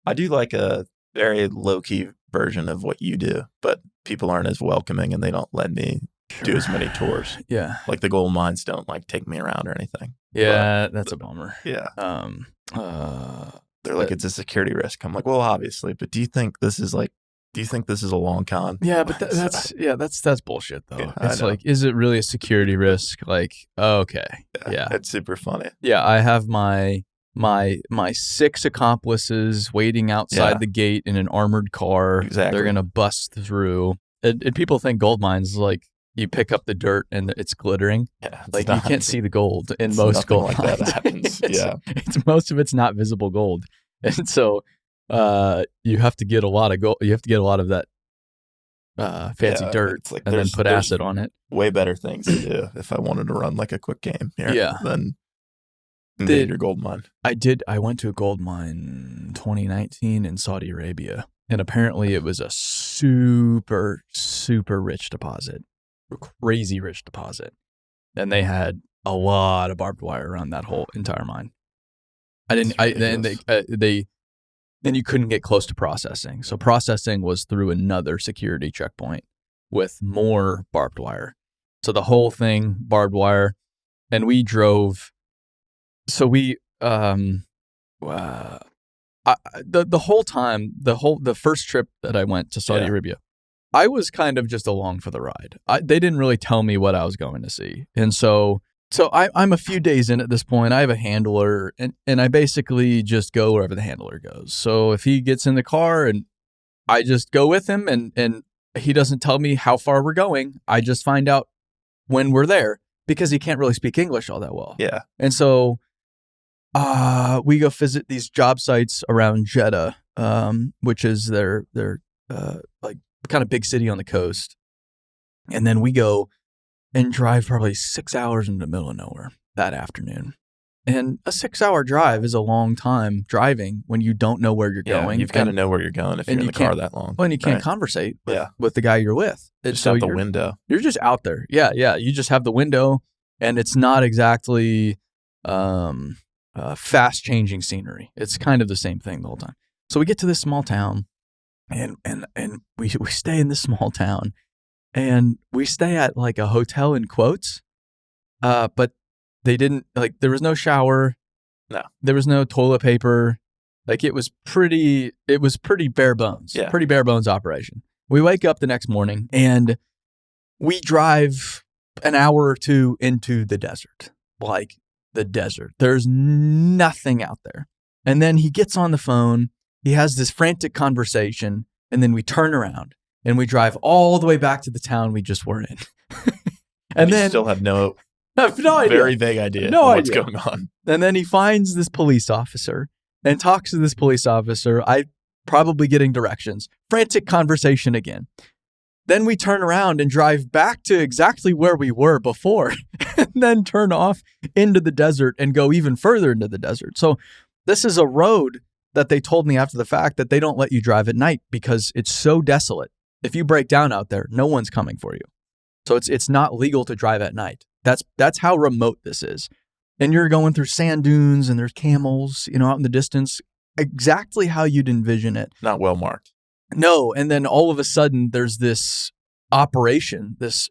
I do like a very low-key version of what you do, but people aren't as welcoming and they don't let me do as many tours. Yeah. Like the gold mines don't like take me around or anything. Yeah, that's a bummer. Yeah. They're like, it's a security risk. I'm like, well, obviously, but do you think this is a long con? Yeah, but that's bullshit though. Yeah, it's like, is it really a security risk? Like, okay. Yeah. It's super funny. Yeah. I have my 6 accomplices waiting outside the gate in an armored car. Exactly. They're going to bust through. And people think gold mines, like, you pick up the dirt and it's glittering. Yeah, like you can't see the gold in most gold like mines. That happens. It's most of it's not visible gold, and so you have to get a lot of gold. You have to get a lot of that fancy dirt, like and then put acid on it. Way better things to do if I wanted to run like a quick game here. Yeah. Than invade your gold mine. I went to a gold mine 2019 in Saudi Arabia, and apparently it was a super, super rich deposit. Crazy rich deposit, and they had a lot of barbed wire around that whole entire mine. Then you couldn't get close to processing. So processing was through another security checkpoint with more barbed wire. So the whole thing barbed wire, and we drove. So we the whole time, the first trip that I went to Saudi Arabia, I was kind of just along for the ride. They didn't really tell me what I was going to see. And so I'm a few days in at this point. I have a handler, and I basically just go wherever the handler goes. So if he gets in the car and I just go with him, and he doesn't tell me how far we're going, I just find out when we're there because he can't really speak English all that well. Yeah. And so we go visit these job sites around Jeddah, which is their like kind of big city on the coast. And then we go and drive probably 6 hours into the middle of nowhere that afternoon. And a 6-hour drive is a long time driving when you don't know where you're going. You've got to know where you're going if you're in the car that long. Well, and you can't conversate with the guy you're with. Just out the window. You're just out there. Yeah. You just have the window, and it's not exactly fast changing scenery. It's kind of the same thing the whole time. So we get to this small town. And we stay in this small town, and we stay at like a hotel in quotes, but they didn't there was no shower, there was no toilet paper, like it was pretty bare bones, pretty bare bones operation. We wake up the next morning and we drive an hour or two into the desert, like the desert. There's nothing out there, and then he gets on the phone. He has this frantic conversation, and then we turn around and we drive all the way back to the town we just were in. and then still have no idea. Very vague idea of what's going on. And then he finds this police officer and talks to this police officer. I probably getting directions. Frantic conversation again. Then we turn around and drive back to exactly where we were before, and then turn off into the desert and go even further into the desert. So this is a road that they told me after the fact that they don't let you drive at night because it's so desolate. If you break down out there, no one's coming for you. So it's not legal to drive at night. That's how remote this is. And you're going through sand dunes and there's camels, out in the distance, exactly how you'd envision it. Not well marked. No. And then all of a sudden there's this operation, this,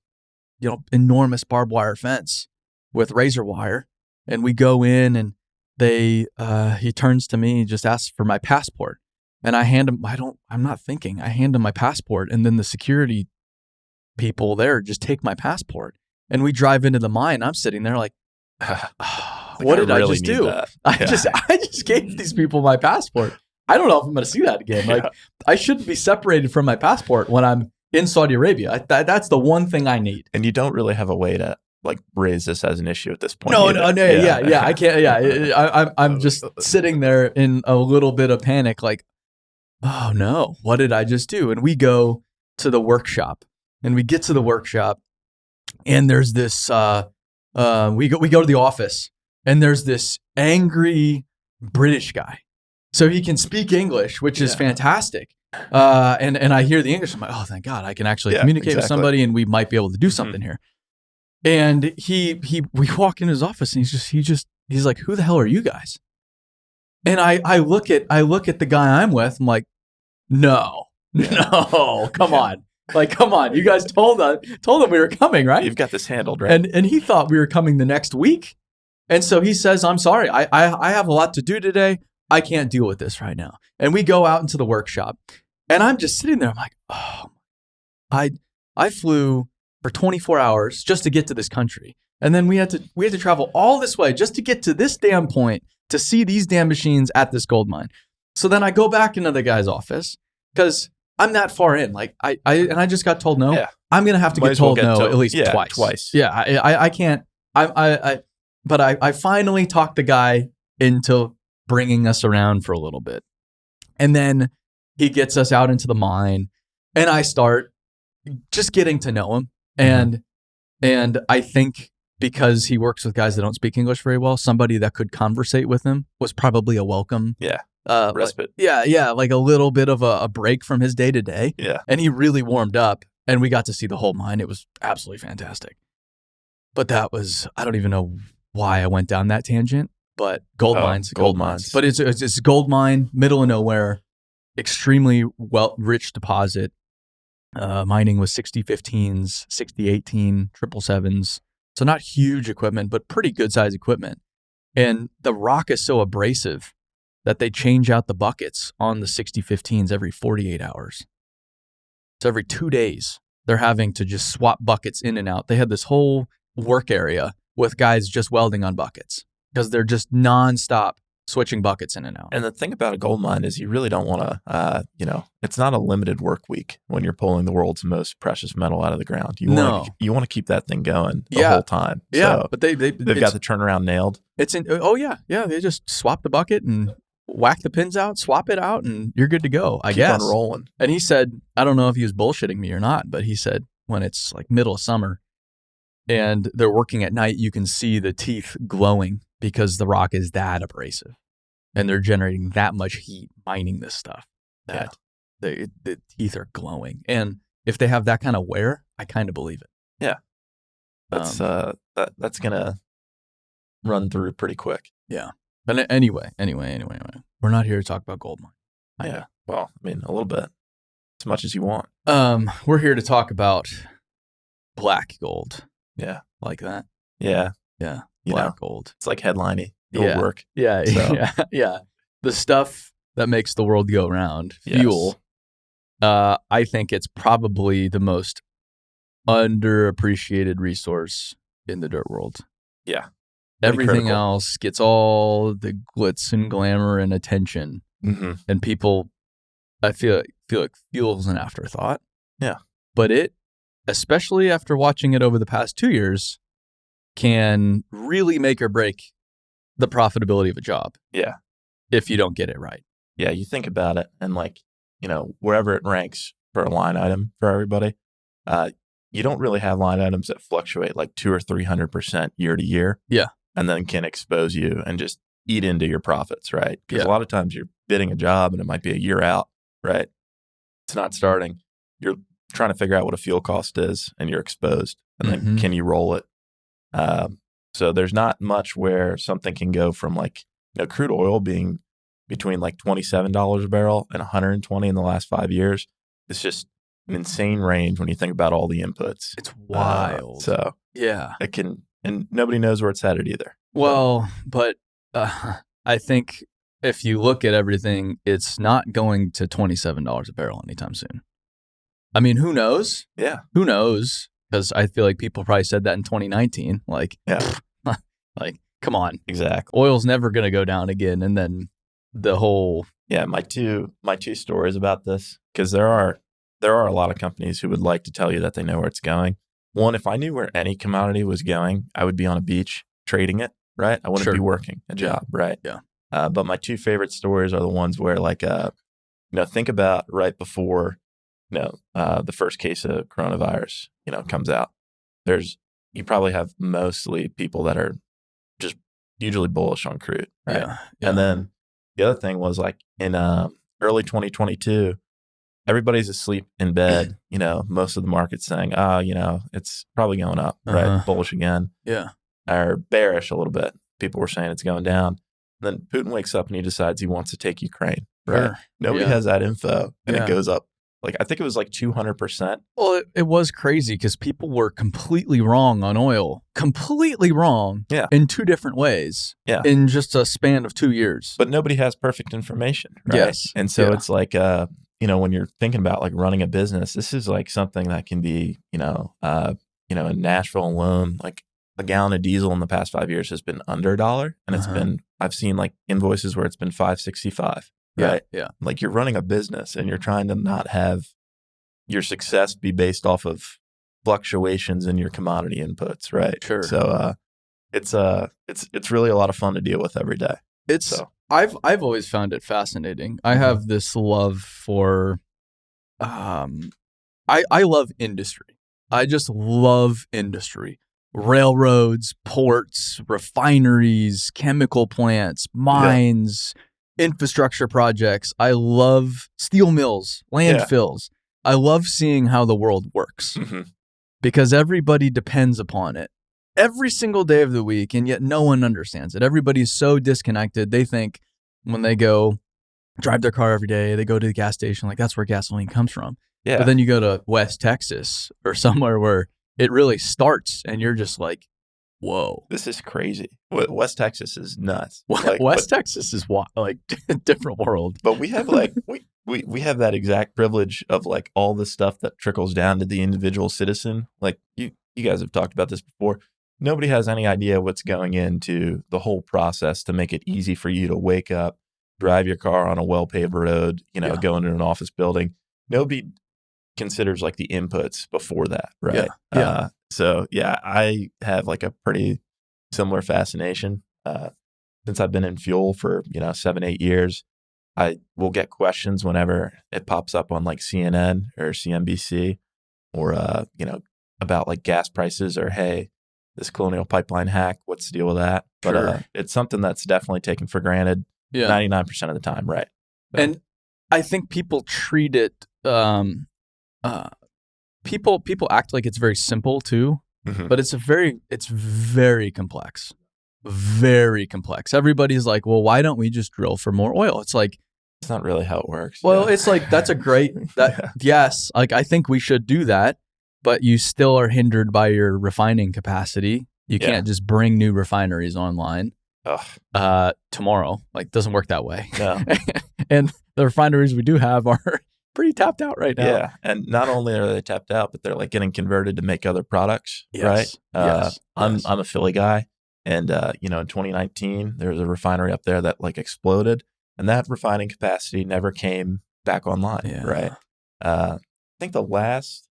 enormous barbed wire fence with razor wire. And we go in, and he turns to me, just asks for my passport, and I hand him, I'm not thinking, I hand him my passport, and then the security people there just take my passport, and we drive into the mine. I'm sitting there like, what did I just do? I just gave these people my passport. I don't know if I'm going to see that again. Like, I shouldn't be separated from my passport when I'm in Saudi Arabia. That's the one thing I need. And you don't really have a way to raise this as an issue at this point. No, I can't. Yeah, I'm just sitting there in a little bit of panic, like, oh no, what did I just do? And we go to the workshop, and we get to the workshop, and there's this. We go to the office, and there's this angry British guy, so he can speak English, which is fantastic. And I hear the English. I'm like, oh, thank God, I can actually communicate with somebody, and we might be able to do something here. And we walk in his office, and he's like, who the hell are you guys? And I look at the guy I'm with. I'm like, no, come on. Like, come on. You guys told them we were coming, right? You've got this handled, right? And he thought we were coming the next week. And so he says, I'm sorry. I have a lot to do today. I can't deal with this right now. And we go out into the workshop. And I'm just sitting there. I'm like, oh, I flew for 24 hours just to get to this country. And then we had to travel all this way just to get to this damn point to see these damn machines at this gold mine. So then I go back into the guy's office because I'm that far in. Like I just got told no. Yeah. I'm gonna have to get told no at least twice. Yeah, I can't. But I finally talked the guy into bringing us around for a little bit, and then he gets us out into the mine, and I start just getting to know him, and I think because he works with guys that don't speak English very well, somebody that could conversate with him was probably a welcome. Yeah. Respite. Like a little bit of a break from his day to day. Yeah. And he really warmed up, and we got to see the whole mine. It was absolutely fantastic. But that was, I don't even know why I went down that tangent, but gold mines. But it's gold mine, middle of nowhere, extremely rich deposit. Mining with 6015s, 6018, 777s. So not huge equipment, but pretty good size equipment. And the rock is so abrasive that they change out the buckets on the 6015s every 48 hours. So every 2 days, they're having to just swap buckets in and out. They had this whole work area with guys just welding on buckets because they're just nonstop switching buckets in and out. And the thing about a gold mine is you really don't want to, it's not a limited work week when you're pulling the world's most precious metal out of the ground. You want to keep that thing going the whole time. Yeah, so but they've got the turnaround nailed. They just swap the bucket and whack the pins out, swap it out, and you're good to go, I guess. Keep on rolling. And he said, I don't know if he was bullshitting me or not, but he said when it's like middle of summer and they're working at night, you can see the teeth glowing because the rock is that abrasive. And they're generating that much heat mining this stuff that the teeth are glowing. And if they have that kind of wear, I kind of believe it. Yeah. That's going to run through pretty quick. Yeah. But anyway, we're not here to talk about gold mine. Yeah. Well, I mean, a little bit. As much as you want. We're here to talk about black gold. Yeah. Like that. Yeah. Yeah. Black gold. It's like headlining. Gold work. Yeah. So. Yeah. The stuff that makes the world go round. Fuel. I think it's probably the most underappreciated resource in the dirt world. Yeah. Everything else gets all the glitz and glamour and attention. Mm-hmm. And people, I feel like fuel's an afterthought. Yeah. But it, especially after watching it over the past 2 years, can really make or break the profitability of a job. Yeah. If you don't get it right. Yeah. You think about it and wherever it ranks for a line item for everybody, you don't really have line items that fluctuate like 200 or 300% year to year. Yeah. And then can expose you and just eat into your profits, right? Because a lot of times you're bidding a job and it might be a year out, right? It's not starting. You're trying to figure out what a fuel cost is and you're exposed. And then can you roll it? So there's not much where something can go from crude oil being between like $27 a barrel and $120 in the last 5 years. It's just an insane range when you think about all the inputs. It's wild. So yeah, it can, and nobody knows where it's headed either. Well, but I think if you look at everything, it's not going to $27 a barrel anytime soon. I mean, who knows? Yeah. Who knows? Because I feel like people probably said that in 2019. Come on. Exactly. Oil's never going to go down again. And then the whole... Yeah, my two stories about this, because there are a lot of companies who would like to tell you that they know where it's going. One, if I knew where any commodity was going, I would be on a beach trading it, right? I wouldn't be working a job, right? Yeah. But my two favorite stories are the ones where think about right before, the first case of coronavirus, comes out. You probably have mostly people that are just usually bullish on crude, right? Yeah. And then the other thing was in early 2022, everybody's asleep in bed. Most of the market's saying, it's probably going up, right? Bullish again. Yeah. Or bearish a little bit. People were saying it's going down. Then Putin wakes up and he decides he wants to take Ukraine. Right? Sure. Nobody has that info, and Yeah. it goes up. Like, I think it was like 200%. Well, it was crazy because people were completely wrong on oil, completely wrong in 2 different ways in just a span of 2 years. But nobody has perfect information, right? Yes. And so it's like, when you're thinking about like running a business, this is like something that can be, in Nashville alone, like a gallon of diesel in the past 5 years has been under $1, and it's been, I've seen like invoices where it's been $5.65. Right. Yeah. Like, you're running a business and you're trying to not have your success be based off of fluctuations in your commodity inputs. Right. Sure. So it's really a lot of fun to deal with every day. I've always found it fascinating. I have this love for I love industry. I just love industry. Railroads, ports, refineries, chemical plants, mines, infrastructure projects. I love steel mills, landfills. I love seeing how the world works because everybody depends upon it every single day of the week, and yet no one understands it. Everybody's so disconnected. They think when they go drive their car every day, they go to the gas station, like that's where gasoline comes from. Yeah. But then you go to West Texas or somewhere where it really starts and you're just like, whoa. This is crazy. West Texas is nuts. West Texas is like a different world. But we have like, we have that exact privilege of like all the stuff that trickles down to the individual citizen. Like you guys have talked about this before. Nobody has any idea what's going into the whole process to make it easy for you to wake up, drive your car on a well-paved road, go into an office building. Nobody considers like the inputs before that, right? I have like a pretty similar fascination. Since I've been in fuel for 7-8 years, I will get questions whenever it pops up on like CNN or CNBC or about like gas prices or, hey, this Colonial Pipeline hack, what's the deal with that? But it's something that's definitely taken for granted 99% of the time, right? So. And I think people treat it people act like it's very simple too, but it's very complex. Very complex. Everybody's like, well, why don't we just drill for more oil? It's like, it's not really how it works. Well, it's like, that's a great, yes, like I think we should do that, but you still are hindered by your refining capacity. You can't just bring new refineries online tomorrow. Like, doesn't work that way. No. And the refineries we do have are pretty tapped out right now. Yeah. And not only are they tapped out, but they're like getting converted to make other products, right? I'm a Philly guy. And, in 2019, there was a refinery up there that like exploded, and that refining capacity never came back online, right? I think the last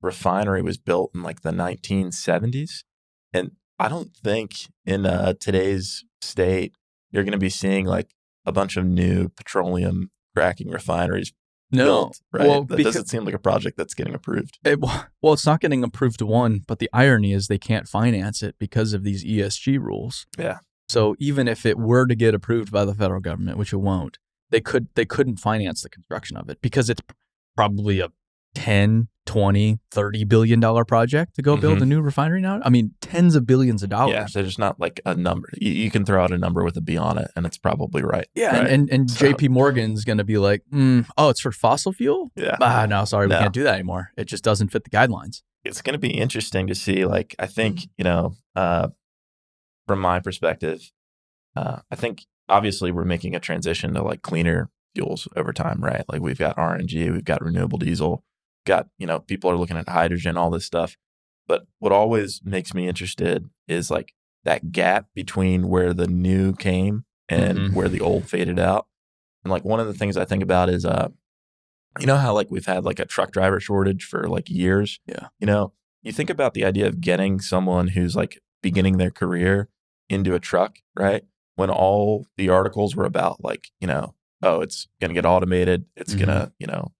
refinery was built in like the 1970s. And I don't think in today's state, you're going to be seeing like a bunch of new petroleum cracking refineries built, right? Well, that doesn't seem like a project that's getting approved. It's not getting approved one, but the irony is they can't finance it because of these ESG rules. Yeah. So even if it were to get approved by the federal government, which it won't, they couldn't finance the construction of it because it's probably a 10, 20, $30 billion project to go build a new refinery now. I mean, tens of billions of dollars. Yeah, there's not like a number. You can throw out a number with a B on it, and it's probably right. Yeah, right? and JP Morgan's going to be like, it's for fossil fuel? Yeah. No, sorry, we can't do that anymore. It just doesn't fit the guidelines. It's going to be interesting to see. Like, I think, from my perspective, I think obviously we're making a transition to like cleaner fuels over time, right? Like we've got RNG, we've got renewable diesel, got, people are looking at hydrogen, all this stuff. But what always makes me interested is like that gap between where the new came and where the old faded out. And like one of the things I think about is, how like we've had like a truck driver shortage for like years. Yeah. You think about the idea of getting someone who's like beginning their career into a truck, right? When all the articles were about like, it's going to get automated. It's going to,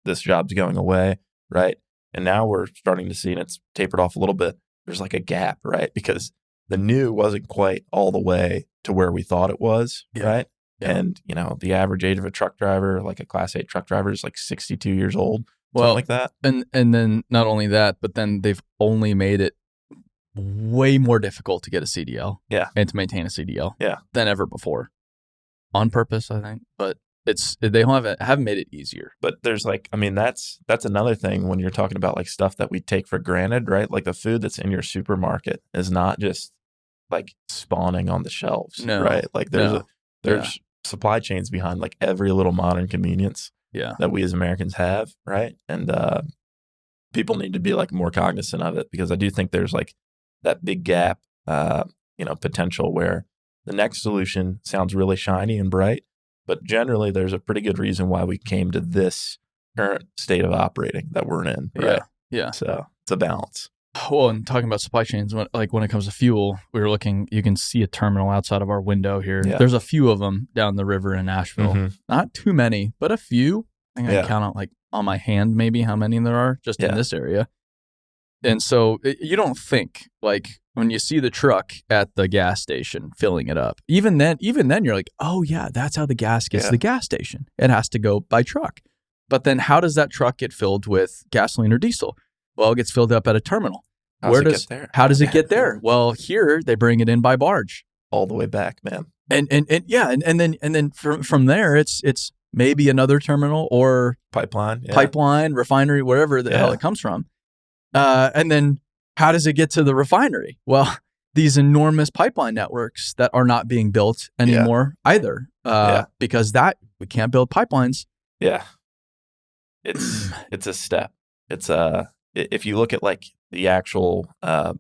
this job's going away. Right. And now we're starting to see, and it's tapered off a little bit, there's like a gap, right? Because the new wasn't quite all the way to where we thought it was, right? Yeah. And, the average age of a truck driver, like a Class 8 truck driver, is like 62 years old, something like that. And then not only that, but then they've only made it way more difficult to get a CDL and to maintain a CDL than ever before. on purpose, I think. But they haven't made it easier. But there's like, I mean, that's another thing when you're talking about like stuff that we take for granted, right? Like the food that's in your supermarket is not just like spawning on the shelves, right? Like there's supply chains behind like every little modern convenience that we as Americans have, right? And people need to be like more cognizant of it, because I do think there's like that big gap, potential where the next solution sounds really shiny and bright, but generally there's a pretty good reason why we came to this current state of operating that we're in, right? Yeah. So it's a balance. Well, and talking about supply chains, when it comes to fuel, we were looking, you can see a terminal outside of our window here. Yeah. There's a few of them down the river in Nashville. Not too many, but a few. I think I can count on my hand maybe how many there are just in this area. And so you don't think, like, when you see the truck at the gas station filling it up, even then you're like, oh yeah, that's how the gas gets to the gas station. It has to go by truck. But then how does that truck get filled with gasoline or diesel? Well, it gets filled up at a terminal. How does it get there? Well, here they bring it in by barge. All the way back, man. And then from there it's maybe another terminal or pipeline, refinery, wherever the hell it comes from. And then how does it get to the refinery? Well, these enormous pipeline networks that are not being built anymore either, because we can't build pipelines. Yeah. It's a step. It's if you look at like the actual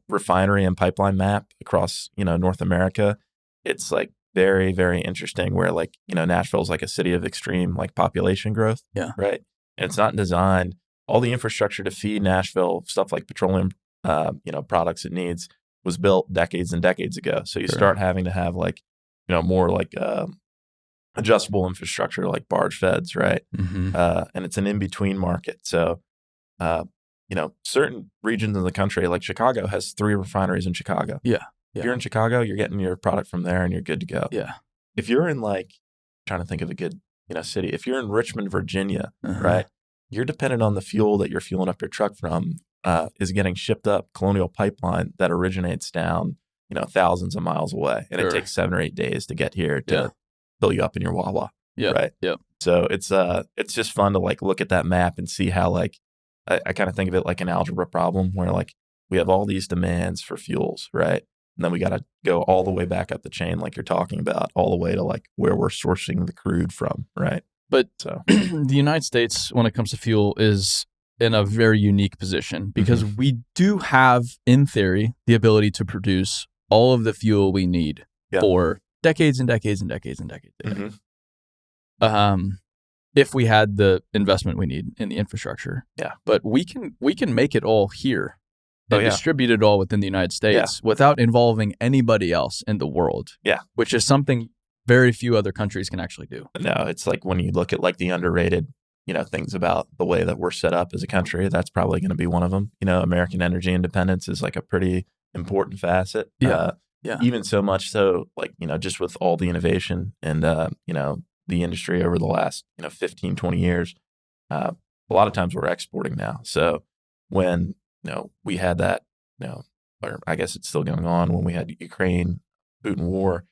refinery and pipeline map across, North America, it's like very, very interesting where like, Nashville's like a city of extreme like population growth. Yeah. Right. And it's not designed, all the infrastructure to feed Nashville, stuff like petroleum, products it needs, was built decades and decades ago. So you start having to have like, more like adjustable infrastructure like barge feds, right? And it's an in-between market. So, certain regions of the country, like Chicago has 3 refineries in Chicago. Yeah. If you're in Chicago, you're getting your product from there and you're good to go. Yeah. If you're in trying to think of a good, city, if you're in Richmond, Virginia, right? You're dependent on the fuel that you're fueling up your truck from is getting shipped up Colonial Pipeline that originates down, thousands of miles away. And it takes 7 or 8 days to get here to fill you up in your Wawa. Yeah. Right. Yeah. So it's just fun to like look at that map and see how like, I kind of think of it like an algebra problem where like we have all these demands for fuels, right? And then we got to go all the way back up the chain, like you're talking about, all the way to like where we're sourcing the crude from, right? But the United States, when it comes to fuel, is in a very unique position because we do have, in theory, the ability to produce all of the fuel we need for decades and decades and decades and decades. If we had the investment we need in the infrastructure. Yeah. But we can make it all here and distribute it all within the United States without involving anybody else in the world. Yeah. Which is something very few other countries can actually do. No, it's like when you look at like the underrated, things about the way that we're set up as a country, that's probably going to be one of them. American energy independence is like a pretty important facet. Yeah. Even so much so, like, just with all the innovation and, the industry over the last, 15, 20 years, a lot of times we're exporting now. So when, we had that, or I guess it's still going on, when we had Ukraine, Putin war,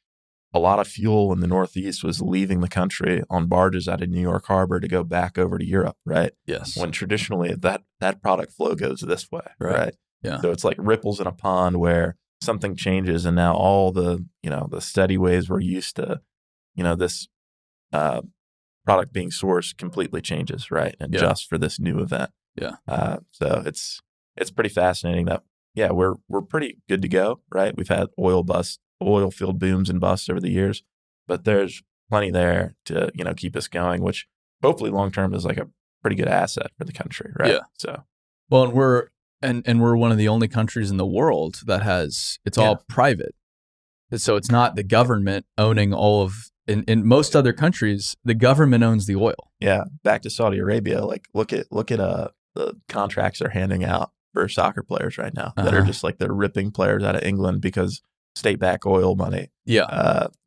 a lot of fuel in the Northeast was leaving the country on barges out of New York Harbor to go back over to Europe, right? Yes. When traditionally that product flow goes this way, right? Yeah. So it's like ripples in a pond where something changes and now all the, the steady ways we're used to, this product being sourced completely changes, right? And just for this new event. Yeah. So it's pretty fascinating that, we're pretty good to go, right? We've had oil field booms and busts over the years, but there's plenty there to, keep us going, which hopefully long-term is like a pretty good asset for the country, right? Yeah. So, well, and we're one of the only countries in the world that has, it's all private. So it's not the government owning all of, in most other countries, the government owns the oil. Yeah. Back to Saudi Arabia, like look at the contracts they're handing out for soccer players right now that are just like they're ripping players out of England because state-backed oil money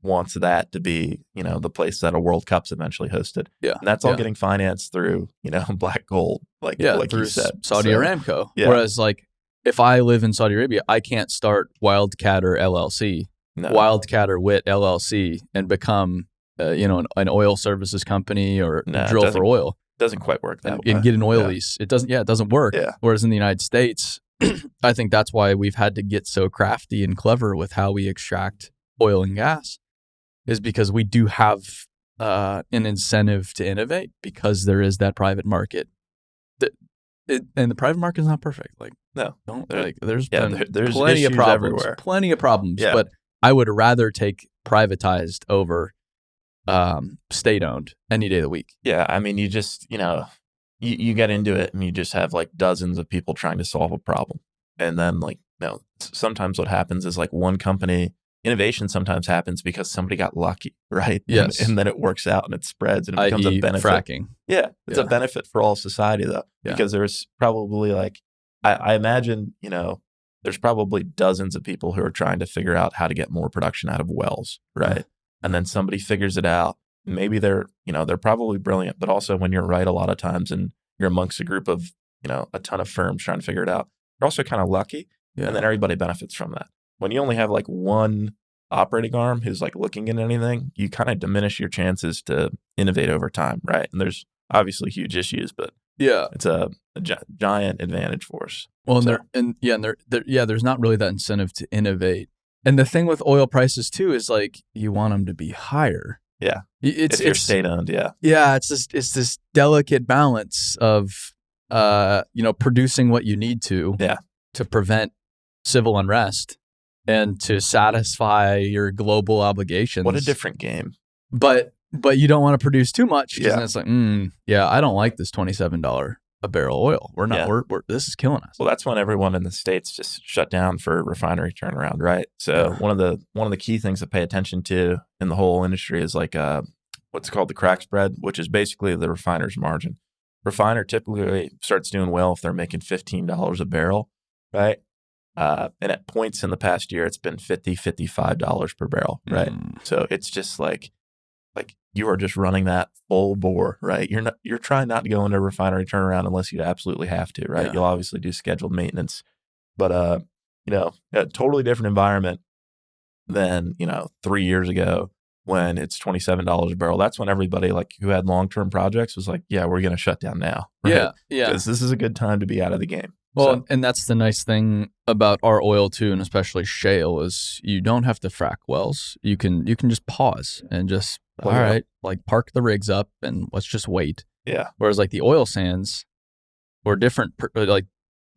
wants that to be, the place that a World Cup's eventually hosted. Yeah. And that's all getting financed through, black gold, like through you said. Saudi Aramco. Yeah. Whereas like if I live in Saudi Arabia, I can't start Wildcatter LLC, Wildcatter Wit LLC and become an oil services company or drill for oil. Doesn't quite work that way. And get an oil lease. It doesn't work. Yeah. Whereas in the United States, I think that's why we've had to get so crafty and clever with how we extract oil and gas, is because we do have an incentive to innovate because there is that private market. And the private market is not perfect. Like, no, there's there's plenty of problems everywhere. Plenty of problems. Yeah. But I would rather take privatized over state-owned any day of the week. Yeah, I mean, you just, you get into it and you just have like dozens of people trying to solve a problem. And then sometimes what happens is like one company, innovation sometimes happens because somebody got lucky, right? Yes. And then it works out and it spreads and it becomes a benefit. Fracking. Yeah, it's a benefit for all society though, because there's probably like, I imagine, there's probably dozens of people who are trying to figure out how to get more production out of wells, right? And then somebody figures it out. Maybe they're probably brilliant, but also when you're right a lot of times and you're amongst a group of, a ton of firms trying to figure it out, you're also kind of lucky. Yeah. And then everybody benefits from that. When you only have like one operating arm who's like looking at anything, you kind of diminish your chances to innovate over time, right? And there's obviously huge issues, but it's a giant advantage for us. Well, there's not really that incentive to innovate. And the thing with oil prices too is like you want them to be higher. Yeah, if you're state owned. Yeah, it's this delicate balance of producing what you need to prevent civil unrest and to satisfy your global obligations. What a different game. But you don't want to produce too much because it's like, I don't like this $27 a barrel oil. We're not. We're this is killing us. Well, that's when everyone in the States just shut down for refinery turnaround, right? So one of the key things to pay attention to in the whole industry is like what's called the crack spread, which is basically the refiner's margin. Refiner typically starts doing well if they're making $15 a barrel, right? And at points in the past year, it's been $50, $55 per barrel, right? So it's just like you are just running that full bore, right? You're trying not to go into a refinery turnaround unless you absolutely have to, right? You'll obviously do scheduled maintenance, but a totally different environment than 3 years ago when it's $27 a barrel. That's when everybody like who had long-term projects was like, yeah, we're going to shut down now, right? Yeah, because this is a good time to be out of the game. Well, and that's the nice thing about our oil too, and especially shale, is you don't have to frack wells. You can just pause and just like park the rigs up and let's just wait. Yeah. Whereas like the oil sands or different, like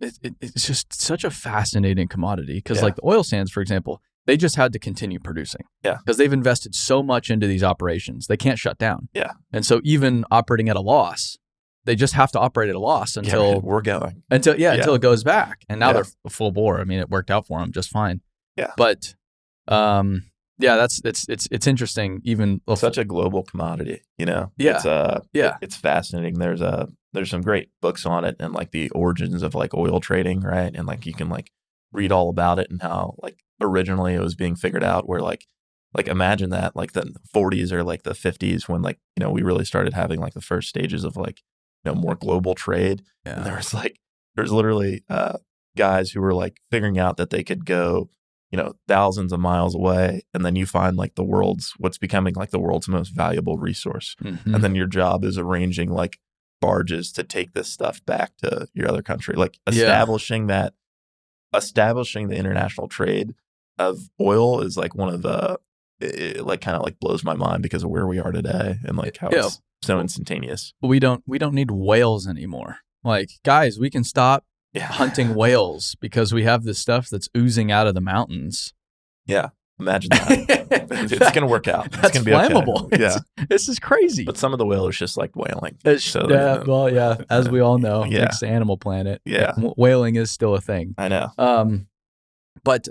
it's just such a fascinating commodity because like the oil sands, for example, they just had to continue producing. Yeah. Because they've invested so much into these operations, they can't shut down. Yeah. And so even operating at a loss, they just have to operate at a loss until we're going until it goes back. And now they're full bore. I mean, it worked out for them just fine. Yeah. But it's interesting. Even such a global commodity, Yeah. It's fascinating. There's some great books on it and like the origins of like oil trading, right? And like you can like read all about it and how like originally it was being figured out. Where like imagine that like the 40s or like the 50s when like we really started having like the first stages of like more global trade. Yeah. And there's literally guys who were like figuring out that they could go thousands of miles away, and then you find like what's becoming like the world's most valuable resource. Mm-hmm. And then your job is arranging like barges to take this stuff back to your other country, like establishing the international trade of oil is like one of the it like kind of like blows my mind because of where we are today and like how it's so instantaneous. We don't need whales anymore. Like, guys, we can stop hunting whales because we have this stuff that's oozing out of the mountains. Yeah. Imagine that. It's going to work out. It's going to be flammable. Okay. Yeah. This is crazy. But some of the whales just like whaling. As we all know, it's the Animal Planet. Yeah. Whaling is still a thing. I know. But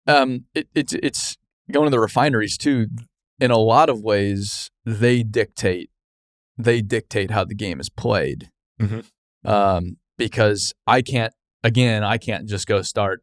it's going to the refineries too. In a lot of ways, they dictate how the game is played. Mm-hmm. Because I can't just go start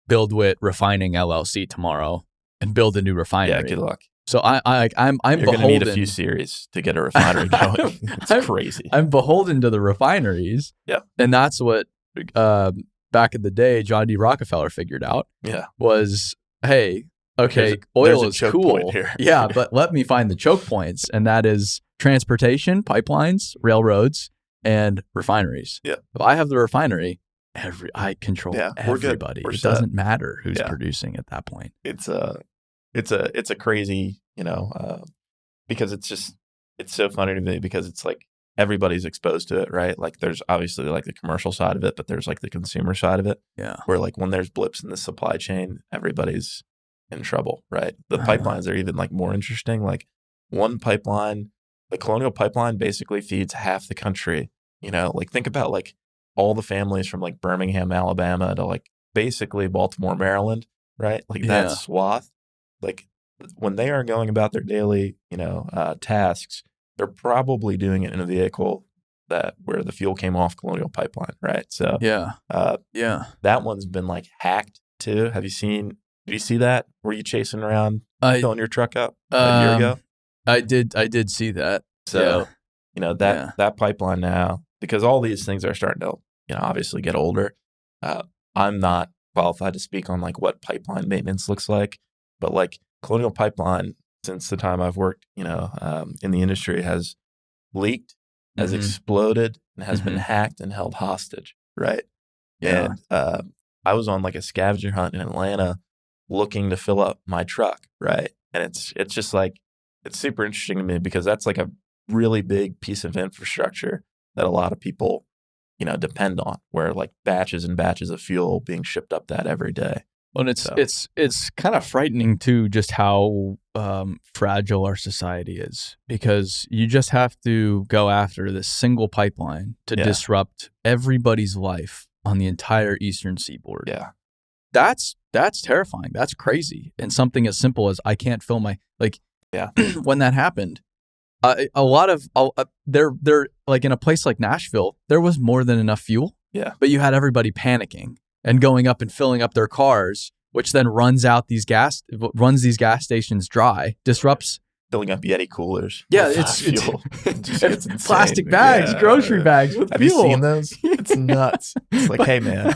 BuildWitt Refining LLC tomorrow and build a new refinery. Yeah, good luck. So I'm You're beholden. You're going to need a few series to get a refinery going. It's crazy. I'm beholden to the refineries. Yeah. And that's what back in the day John D. Rockefeller figured out. Yeah. Was, hey, okay, oil is cool. Yeah, but let me find the choke points, and that is transportation, pipelines, railroads, and refineries. Yeah. If I have the refinery, I control everybody. It doesn't matter who's producing at that point. It's a crazy, because it's so funny to me because it's like everybody's exposed to it, right? Like there's obviously like the commercial side of it, but there's like the consumer side of it. Yeah. Where like when there's blips in the supply chain, everybody's in trouble, right? The pipelines are even like more interesting. Like one pipeline, the Colonial Pipeline basically feeds half the country. Like think about like all the families from like Birmingham, Alabama to like basically Baltimore, Maryland, right? Like that swath. Like when they are going about their daily, tasks, they're probably doing it in a vehicle where the fuel came off Colonial Pipeline, right? So that one's been like hacked too. Did you see that? Were you chasing around filling your truck up a year ago? I did see that. So that pipeline now, because all these things are starting to obviously get older. I'm not qualified to speak on like what pipeline maintenance looks like, but like Colonial Pipeline, since the time I've worked, in the industry, has leaked, has exploded, and has been hacked and held hostage, right? Yeah. And I was on like a scavenger hunt in Atlanta looking to fill up my truck, right? And it's just like, it's super interesting to me because that's like a really big piece of infrastructure that a lot of people, depend on, where like batches and batches of fuel being shipped up that every day. Well, it's kind of frightening too, just how fragile our society is, because you just have to go after this single pipeline to disrupt everybody's life on the entire Eastern Seaboard. Yeah, that's terrifying. That's crazy. And something as simple as I can't fill my when that happened, a lot of they're like in a place like Nashville, there was more than enough fuel. Yeah, but you had everybody panicking and going up and filling up their cars, which then runs these gas stations dry, disrupts. Filling up Yeti coolers. Yeah, it's plastic bags, grocery bags with Have fuel. Have you seen those? It's nuts. It's like, hey man,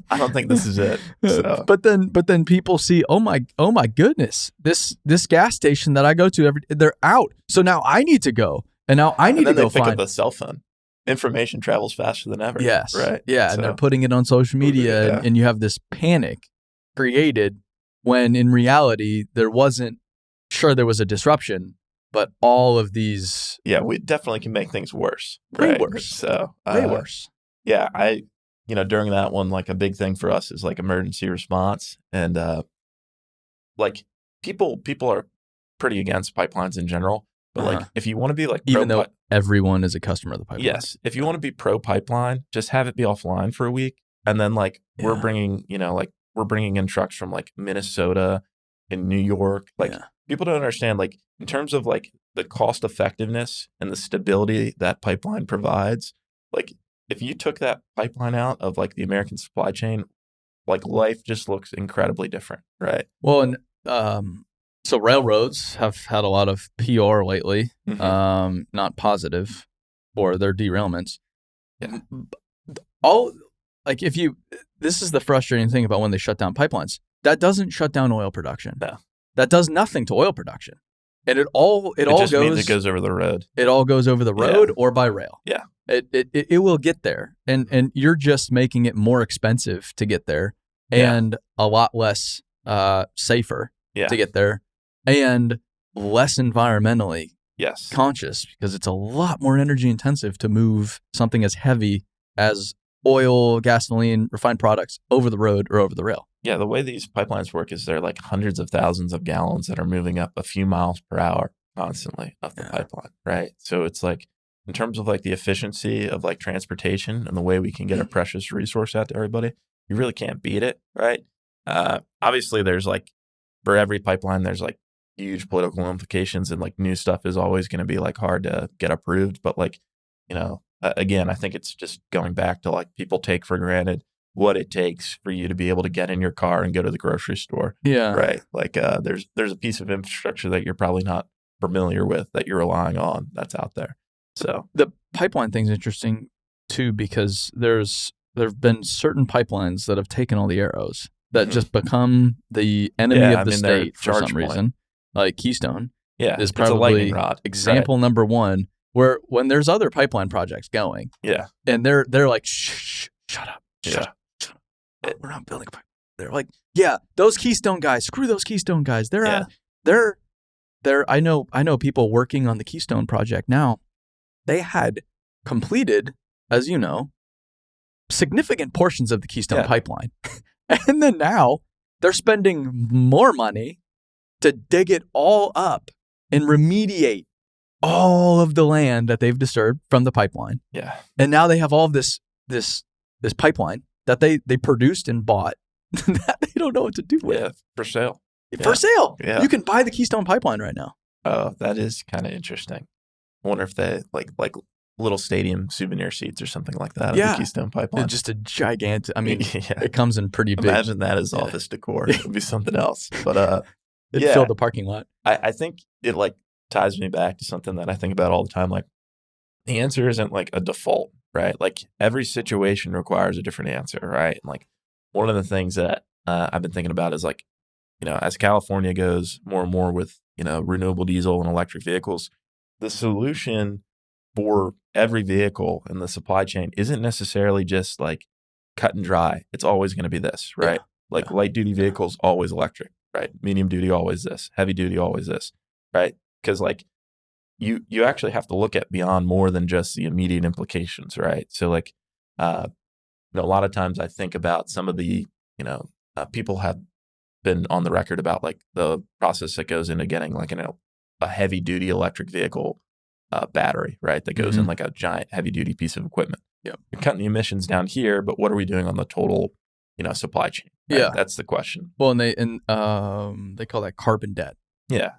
I don't think this is it. So. But then people see, oh my goodness, this gas station that I go to they're out. So now I need to go, and now I need to go find. Pick up the cell phone. Information travels faster than ever. Yes. Right. Yeah. So, and they're putting it on social media, and you have this panic created when in reality there wasn't. Sure, there was a disruption, but all of these. Yeah, we definitely can make things worse. Way right? worse. So way worse. Yeah, during that one, like a big thing for us is like emergency response, and like people are pretty against pipelines in general. But like, if you want to be like, even though everyone is a customer of the pipeline. Yes. If you want to be pro pipeline, just have it be offline for a week. And then like, we're bringing in trucks from like Minnesota and New York. Like people don't understand, like in terms of like the cost effectiveness and the stability that pipeline provides, like if you took that pipeline out of like the American supply chain, like life just looks incredibly different. Right. Well, and, so railroads have had a lot of PR lately, not positive for their derailments. Yeah. This is the frustrating thing about when they shut down pipelines. That doesn't shut down oil production. No. That does nothing to oil production. And it just means it goes over the road. It all goes over the road or by rail. Yeah. It will get there. And you're just making it more expensive to get there and a lot less safer to get there. And less environmentally conscious, because it's a lot more energy intensive to move something as heavy as oil, gasoline, refined products over the road or over the rail. Yeah, the way these pipelines work is they're like hundreds of thousands of gallons that are moving up a few miles per hour constantly up the pipeline, right? So it's like, in terms of like the efficiency of like transportation and the way we can get a precious resource out to everybody, you really can't beat it, right? Obviously, there's like, for every pipeline, there's like huge political implications, and like new stuff is always going to be like hard to get approved. But like, again, I think it's just going back to like people take for granted what it takes for you to be able to get in your car and go to the grocery store. Yeah. Right. Like there's a piece of infrastructure that you're probably not familiar with that you're relying on that's out there. So the pipeline thing's interesting too, because there have been certain pipelines that have taken all the arrows that just become the enemy of the they're state for some reason. Like Keystone is it's a lightning probably rod. example number one, where when there's other pipeline projects going, and they're like, shut up. We're not building a pipeline. They're like, those Keystone guys, screw those Keystone guys. They're I know people working on the Keystone project now. They had completed, as you know, significant portions of the Keystone pipeline. And then now they're spending more money to dig it all up and remediate all of the land that they've disturbed from the pipeline. Yeah. And now they have all of this pipeline that they produced and bought that they don't know what to do with. Yeah, for sale. For sale. Yeah. You can buy the Keystone pipeline right now. Oh, that is kind of interesting. I wonder if they like little stadium souvenir seats or something like that. Yeah. The Keystone pipeline. It's just a gigantic, it comes in pretty big. Imagine that as office decor. It would be something else. But it filled the parking lot. I think it like ties me back to something that I think about all the time. Like the answer isn't like a default, right? Like every situation requires a different answer, right? And like one of the things that I've been thinking about is like, as California goes more and more with, renewable diesel and electric vehicles, the solution for every vehicle in the supply chain isn't necessarily just like cut and dry. It's always going to be this, right? Light duty vehicles, always electric, right? Medium duty, always this. Heavy duty, always this, right? Because like you actually have to look at beyond more than just the immediate implications, right? So like, a lot of times I think about some of the, people have been on the record about like the process that goes into getting like, a heavy duty electric vehicle battery, right? That goes in like a giant heavy duty piece of equipment. Yeah. You're cutting the emissions down here, but what are we doing on the total, supply chain? Right? Yeah. That's the question. Well, and they call that carbon debt. Yeah.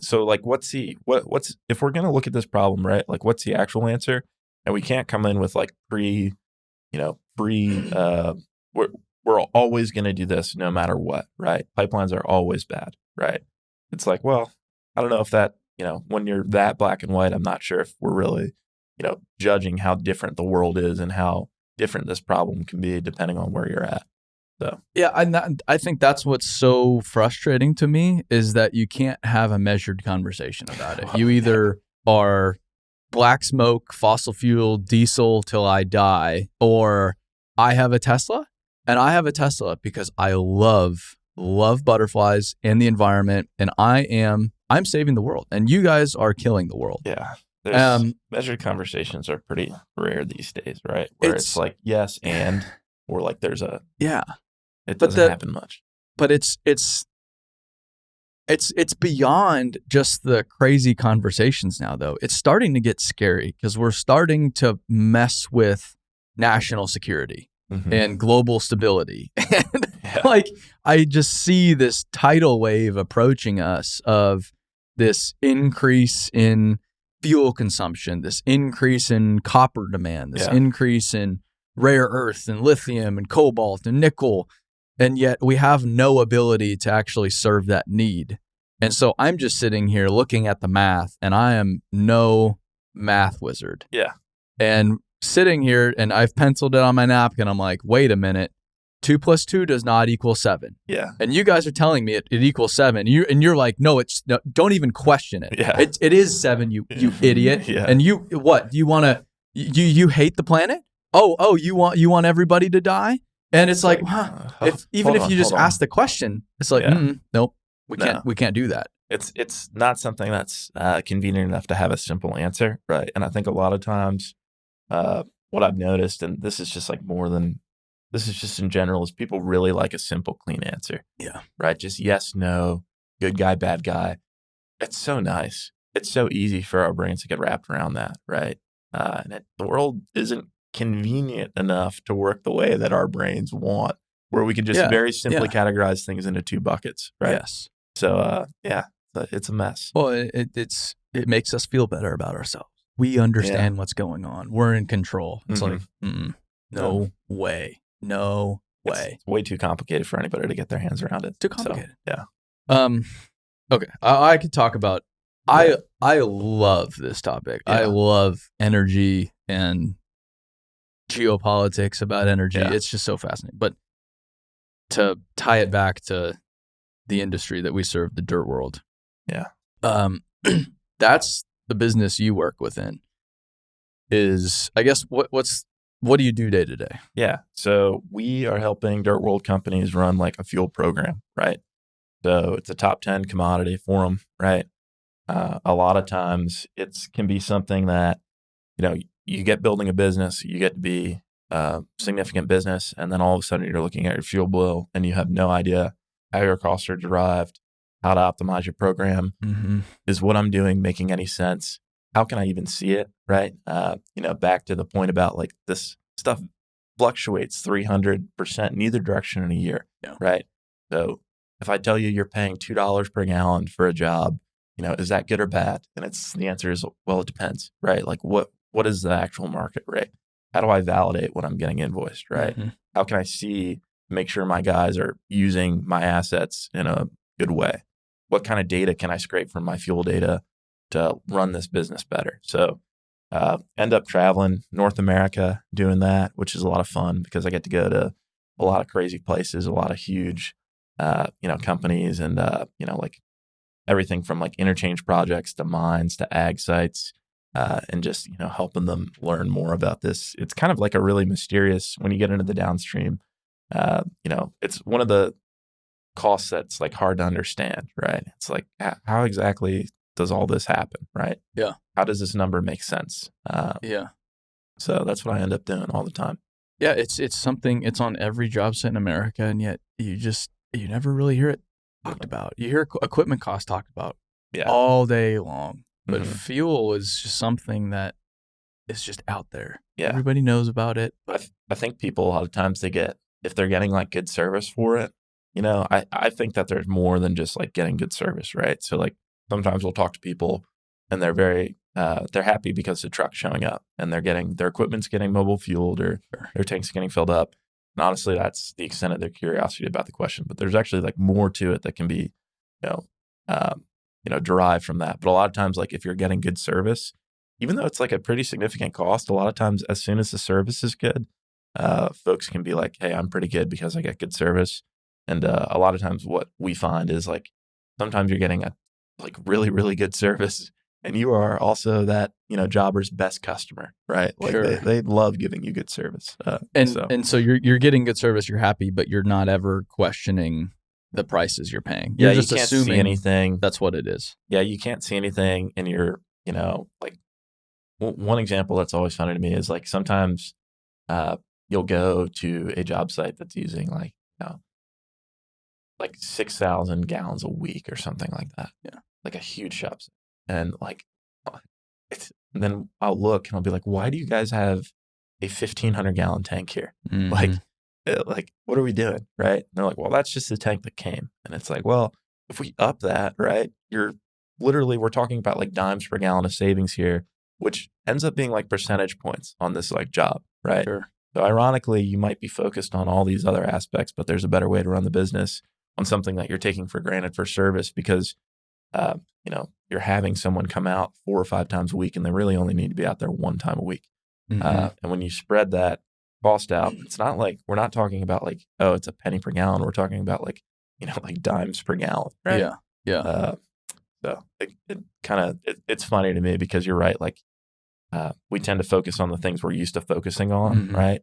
So like what's if we're going to look at this problem, right? Like what's the actual answer? And we can't come in with like we're always going to do this no matter what, right? Pipelines are always bad, right? It's like, well, I don't know if that, when you're that black and white, I'm not sure if we're really, judging how different the world is and how different this problem can be depending on where you're at. So yeah, I think that's what's so frustrating to me is that you can't have a measured conversation about it. You either are black smoke, fossil fuel, diesel till I die, or I have a Tesla. And I have a Tesla because I love butterflies and the environment, and I'm saving the world, and you guys are killing the world. Yeah, measured conversations are pretty rare these days, right? Where it's like yes and, or like there's a it doesn't happen much. But it's beyond just the crazy conversations now, though. It's starting to get scary because we're starting to mess with national security. And global stability. And like, I just see this tidal wave approaching us of this increase in fuel consumption, this increase in copper demand, this increase in rare earth and lithium and cobalt and nickel. And yet we have no ability to actually serve that need. And so I'm just sitting here looking at the math, and I am no math wizard. Yeah. And sitting here, and I've penciled it on my napkin. I'm like, wait a minute, 2 + 2 does not equal 7. Yeah. And you guys are telling me it equals 7. You're like, no, don't even question it. Yeah. It is 7, you idiot. Yeah. And you want to, you hate the planet? Oh, you want everybody to die? And it's like, if you just ask the question, it's like, nope, we can't do that. It's not something that's convenient enough to have a simple answer, right? And I think a lot of times, what I've noticed, and this is just in general, is people really like a simple, clean answer. Yeah. Right? Just yes, no, good guy, bad guy. It's so nice. It's so easy for our brains to get wrapped around that, right? And the world isn't convenient enough to work the way that our brains want, where we can just very simply categorize things into 2 buckets, right? Yes. So, it's a mess. Well, it makes us feel better about ourselves. We understand what's going on. We're in control. It's like, no way. No way. It's way too complicated for anybody to get their hands around it. Too complicated. So, okay. I could talk about, I love this topic. Yeah. I love energy and geopolitics about energy. Yeah. It's just so fascinating. But to tie it back to the industry that we serve, the dirt world. Yeah. That's the business you work within. Is, I guess, what do you do day to day? Yeah. So we are helping dirt world companies run like a fuel program, right? So it's a top 10 commodity for them, right? A lot of times it can be something that, you get building a business, you get to be a significant business, and then all of a sudden you're looking at your fuel bill and you have no idea how your costs are derived, how to optimize your program. Mm-hmm. Is what I'm doing making any sense? How can I even see it, right? Back to the point about like this stuff fluctuates 300% in either direction in a year, right? So if I tell you you're paying $2 per gallon for a job, is that good or bad? And the answer is, well, it depends, right? Like what is the actual market rate? How do I validate what I'm getting invoiced, right? Mm-hmm. How can I make sure my guys are using my assets in a good way? What kind of data can I scrape from my fuel data to run this business better? So end up traveling North America doing that, which is a lot of fun because I get to go to a lot of crazy places, a lot of huge, companies and, like everything from like interchange projects to mines to ag sites, and just, helping them learn more about this. It's kind of like a really mysterious, when you get into the downstream, it's one of the costs that's like hard to understand, right? It's like, how exactly does all this happen, right? Yeah. How does this number make sense? Yeah. So that's what I end up doing all the time. Yeah, it's something, it's on every job site in America, and yet you never really hear it talked about. You hear equipment costs talked about all day long, but fuel is just something that is just out there. Yeah. Everybody knows about it. But I think people a lot of times if they're getting like good service for it, I think that there's more than just like getting good service, right? So like sometimes we'll talk to people and they're very, they're happy because the truck's showing up and their equipment's getting mobile fueled or their tank's getting filled up. And honestly, that's the extent of their curiosity about the question. But there's actually like more to it that can be, derived from that. But a lot of times, like if you're getting good service, even though it's like a pretty significant cost, a lot of times as soon as the service is good, folks can be like, hey, I'm pretty good because I get good service. And a lot of times what we find is like sometimes you're getting a like really, really good service and you are also that, jobber's best customer, right? Like they love giving you good service. So you're getting good service, you're happy, but you're not ever questioning the prices you're paying. You're just you can't assuming see anything. That's what it is. Yeah, you can't see anything and you're, like one example that's always funny to me is like sometimes you'll go to a job site that's using like 6,000 gallons a week or something like that. Yeah. Like a huge shop. And like, then I'll look and I'll be like, why do you guys have a 1,500 gallon tank here? Mm-hmm. Like, what are we doing? Right. And they're like, well, that's just the tank that came. And it's like, well, if we up that, right, we're talking about like dimes per gallon of savings here, which ends up being like percentage points on this like job. Right. Sure. So ironically, you might be focused on all these other aspects, but there's a better way to run the business on something that you're taking for granted for service because, you're having someone come out 4 or 5 times a week and they really only need to be out there 1 time a week. Mm-hmm. And when you spread that cost out, it's not like, we're not talking about like, oh, it's a penny per gallon. We're talking about like, like dimes per gallon. Right. Yeah. Yeah. So it's funny to me because you're right. Like, we tend to focus on the things we're used to focusing on. Mm-hmm. Right.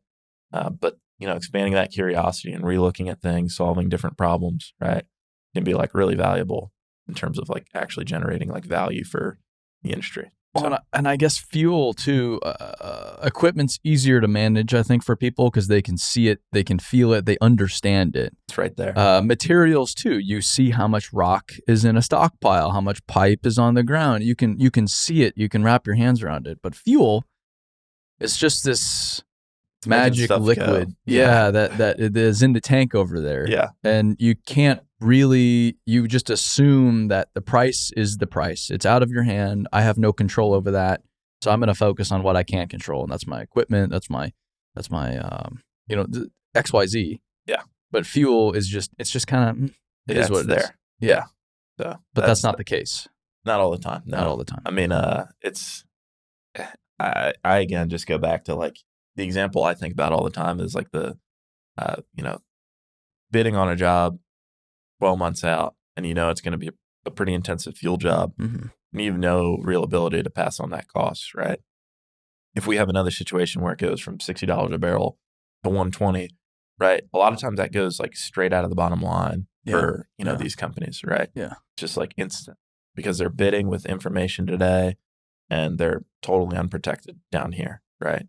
But, expanding that curiosity and relooking at things, solving different problems, right, can be like really valuable in terms of like actually generating like value for the industry. Well, and I guess fuel too, equipment's easier to manage, I think, for people because they can see it, they can feel it, they understand it. It's right there. Materials too, you see how much rock is in a stockpile, how much pipe is on the ground. You can see it, you can wrap your hands around it. But fuel, it's just this magic liquid, that it is in the tank over there. Yeah, and you can't really, you just assume that the price is the price. It's out of your hand. I have no control over that. So I'm going to focus on what I can control. And that's my equipment. That's my XYZ. Yeah. But fuel is it's just kind of, it is what it is. Yeah. So, but that's not the case. Not all the time. No. Not all the time. I mean, I again, just go back to like the example I think about all the time is like the bidding on a job 12 months out and you know it's going to be a pretty intensive fuel job, and you have no real ability to pass on that cost, right? If we have another situation where it goes from $60 a barrel to 120, right? A lot of times that goes like straight out of the bottom line for, you know, these companies, right? Yeah. Just like instant, because they're bidding with information today and they're totally unprotected down here, right?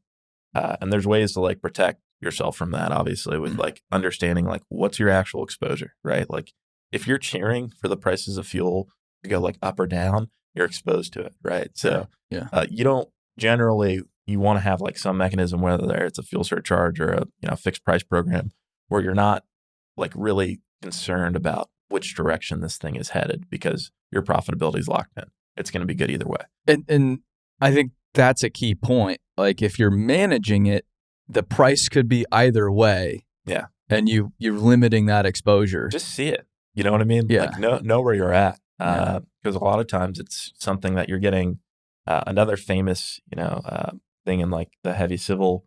And there's ways to like protect yourself from that, obviously, with like understanding like what's your actual exposure, right? Like if you're cheering for the prices of fuel to go like up or down, you're exposed to it, right? So you don't generally, you want to have like some mechanism, whether it's a fuel surcharge or a, you know, fixed price program, where you're not like really concerned about which direction this thing is headed, because your profitability is locked in. It's going to be good either way. And I think that's a key point. Like if you're managing it, the price could be either way. Yeah. And you're limiting that exposure. Just see it. You know what I mean? Yeah. Like know where you're at. Because a lot of times it's something that you're getting. Another famous, you know, thing in like the heavy civil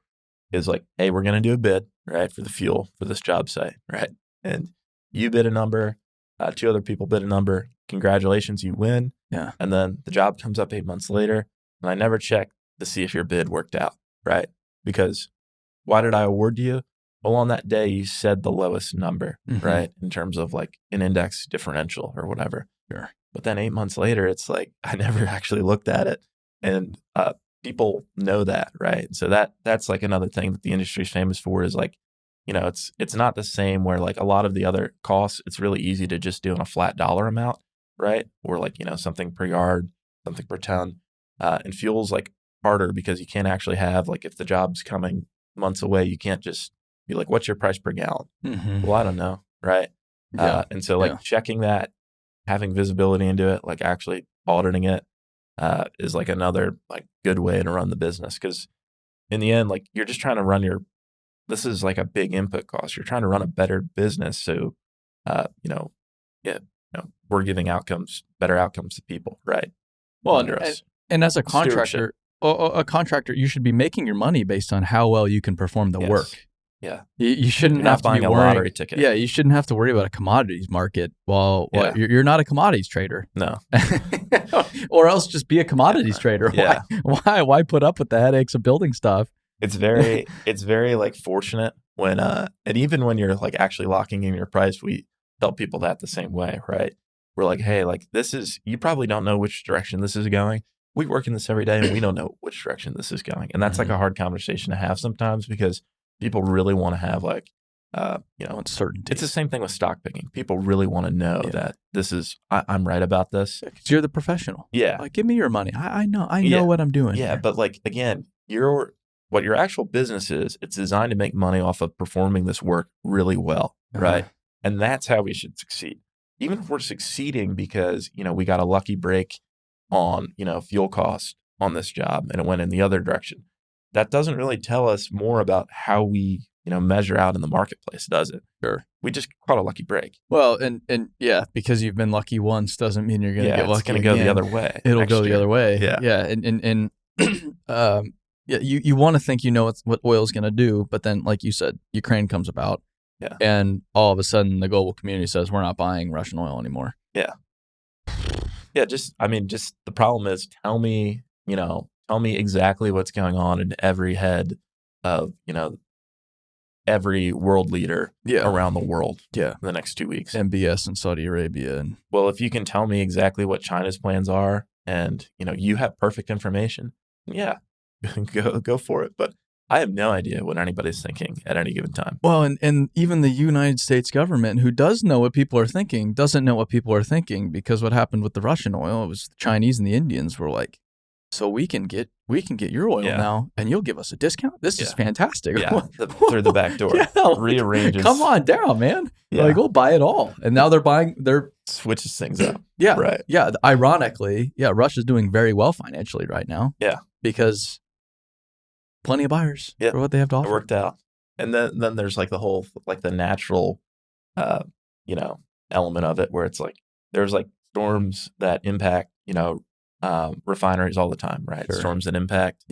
is like, hey, we're going to do a bid, right, for the fuel for this job site, right? And you bid a number, 2 other people bid a number. Congratulations, you win. Yeah. And then the job comes up 8 months later, and I never check to see if your bid worked out, right? Because why did I award you? Well, on that day, you said the lowest number, right, in terms of like an index differential or whatever. Sure. But then 8 months later, it's like I never actually looked at it, and people know that, right? So that's like another thing that the industry is famous for is like, you know, it's not the same where like a lot of the other costs, it's really easy to just do on a flat dollar amount, right? Or like, you know, something per yard, something per ton, and fuel's like harder because you can't actually have like if the job's coming months away, you can't just be like, what's your price per gallon? Well, I don't know, right? And so like checking that, having visibility into it, like actually auditing it, is like another like good way to run the business. Because in the end, like you're just trying to run this is like a big input cost. You're trying to run a better business. So, we're giving better outcomes to people, right? Well, and as a contractor, you should be making your money based on how well you can perform the work. Yeah. You shouldn't have to be a lottery ticket. Yeah, you shouldn't have to worry about a commodities market. Well, you're not a commodities trader. No. Or else just be a commodities trader. Yeah. Why put up with the headaches of building stuff? It's very like fortunate when and even when you're like actually locking in your price, we tell people that the same way, right? We're like, hey, like you probably don't know which direction this is going. We work in this every day and we don't know which direction this is going. And that's like a hard conversation to have sometimes because people really want to have like, uncertainty. It's the same thing with stock picking. People really want to know that I'm right about this. Because you're the professional. Yeah. Like, give me your money. I know what I'm doing. Yeah. Here. But like, again, what your actual business is, it's designed to make money off of performing this work really well. Right. And that's how we should succeed. Even if we're succeeding because, you know, we got a lucky break on, you know, fuel cost on this job and it went in the other direction. That doesn't really tell us more about how we, you know, measure out in the marketplace, does it? Sure. We just caught a lucky break. Well, and yeah, because you've been lucky once doesn't mean you're going to get lucky. It's going to go the other way. It'll go the other way. Yeah. Yeah. And you want to think you know what oil's going to do, but then, like you said, Ukraine comes about. Yeah. And all of a sudden, the global community says we're not buying Russian oil anymore. Yeah. Yeah. Just the problem is tell me exactly what's going on in every head of, you know, every world leader around the world in the next 2 weeks. MBS in Saudi Arabia. Well, if you can tell me exactly what China's plans are and, you know, you have perfect information, go for it. But I have no idea what anybody's thinking at any given time. Well, and even the United States government, who does know what people are thinking, doesn't know what people are thinking, because what happened with the Russian oil, it was the Chinese and the Indians were like, so we can get your oil now, and you'll give us a discount. This is fantastic. Yeah, through the back door. Rearranges. Come on down, man. Yeah. Like, we'll buy it all. And now they're switches things up. Yeah, right. Yeah. Ironically, Russia's doing very well financially right now. Yeah, because plenty of buyers for what they have to offer. It worked out. And then there's like the whole like the natural, element of it where it's like there's like storms that impact refineries all the time, right? Sure. Storms that impact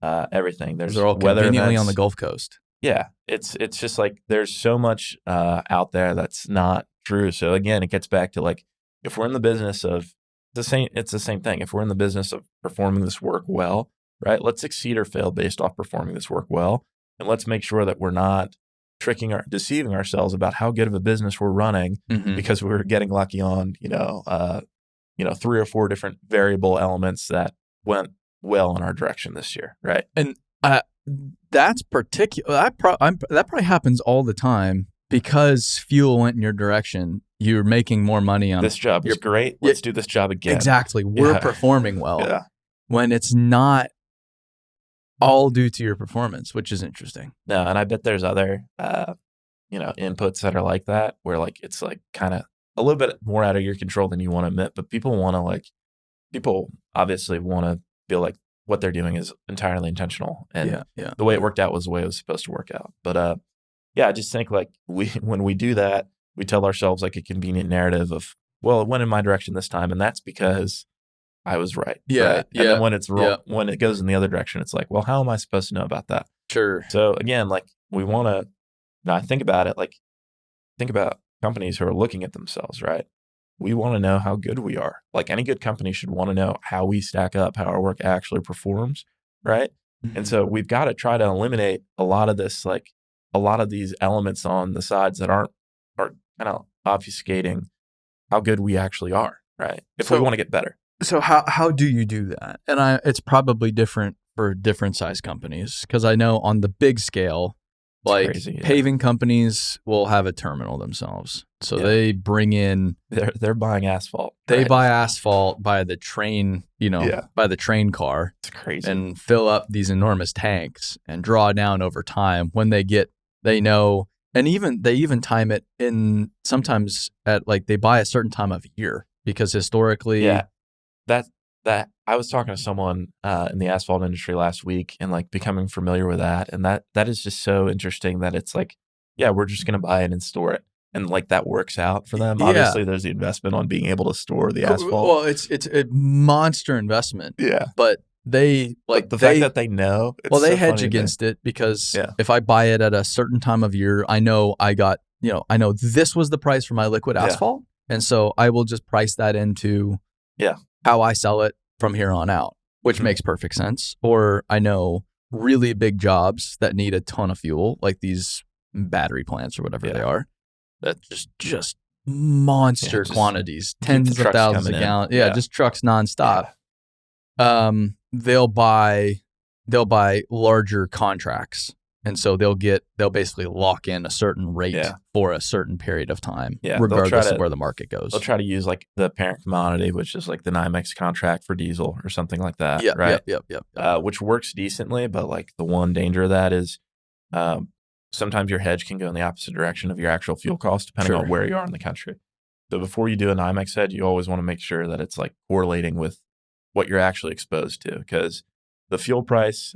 everything. They're all conveniently on the Gulf Coast. Yeah, it's just like there's so much out there that's not true. So again, it gets back to like if we're in the business of it's the same thing. If we're in the business of performing this work well, right? Let's succeed or fail based off performing this work well, and let's make sure that we're not deceiving ourselves about how good of a business we're running because we're getting lucky on 3 or 4 different variable elements that went well in our direction this year, right? And that's particular. That probably happens all the time because fuel went in your direction. You're making more money on this job is great. Let's do this job again. Exactly. We're performing well when it's not all due to your performance, which is interesting. No, and I bet there's other inputs that are like that, where like it's like kind of a little bit more out of your control than you want to admit, but people obviously want to feel like what they're doing is entirely intentional, and the way it worked out was the way it was supposed to work out. But I just think like when we do that, we tell ourselves like a convenient narrative of, well, it went in my direction this time, and that's because I was right. Yeah. Right? And then when it's wrong, when it goes in the other direction, it's like, well, how am I supposed to know about that? Sure. So again, like we want to. Now I think about it, like think about companies who are looking at themselves, right? We want to know how good we are. Like any good company should want to know how we stack up, how our work actually performs, right? And so we've got to try to eliminate a lot of this, like a lot of these elements on the sides that are kind of obfuscating how good we actually are, right? If we want to get better. So how do you do that? And it's probably different for different size companies, because I know on the big scale, like crazy, paving companies will have a terminal themselves. So they bring in... They're buying asphalt. They buy asphalt by the train, by the train car. It's crazy. And fill up these enormous tanks and draw down over time. When they know, and they even time it in sometimes at like they buy a certain time of year, because historically... Yeah, that I was talking to someone in the asphalt industry last week and like becoming familiar with that. And that is just so interesting that it's like, we're just going to buy it and store it. And like that works out for them. Obviously there's the investment on being able to store the asphalt. Well, it's a monster investment. Yeah. But they like the fact that they know. They hedge against it, because if I buy it at a certain time of year, I know I know this was the price for my liquid asphalt. And so I will just price that into how I sell it from here on out, which makes perfect sense. Or I know really big jobs that need a ton of fuel, like these battery plants or whatever they are, that just monster quantities, tens of thousands of gallons. Just trucks nonstop. They'll buy larger contracts. And so they'll basically lock in a certain rate for a certain period of time, regardless of where the market goes. They'll try to use like the parent commodity, which is like the NYMEX contract for diesel or something like that, right? Yep. Which works decently, but like the one danger of that is sometimes your hedge can go in the opposite direction of your actual fuel cost, depending on where you are in the country. So before you do a NYMEX hedge, you always want to make sure that it's like correlating with what you're actually exposed to, because the fuel price...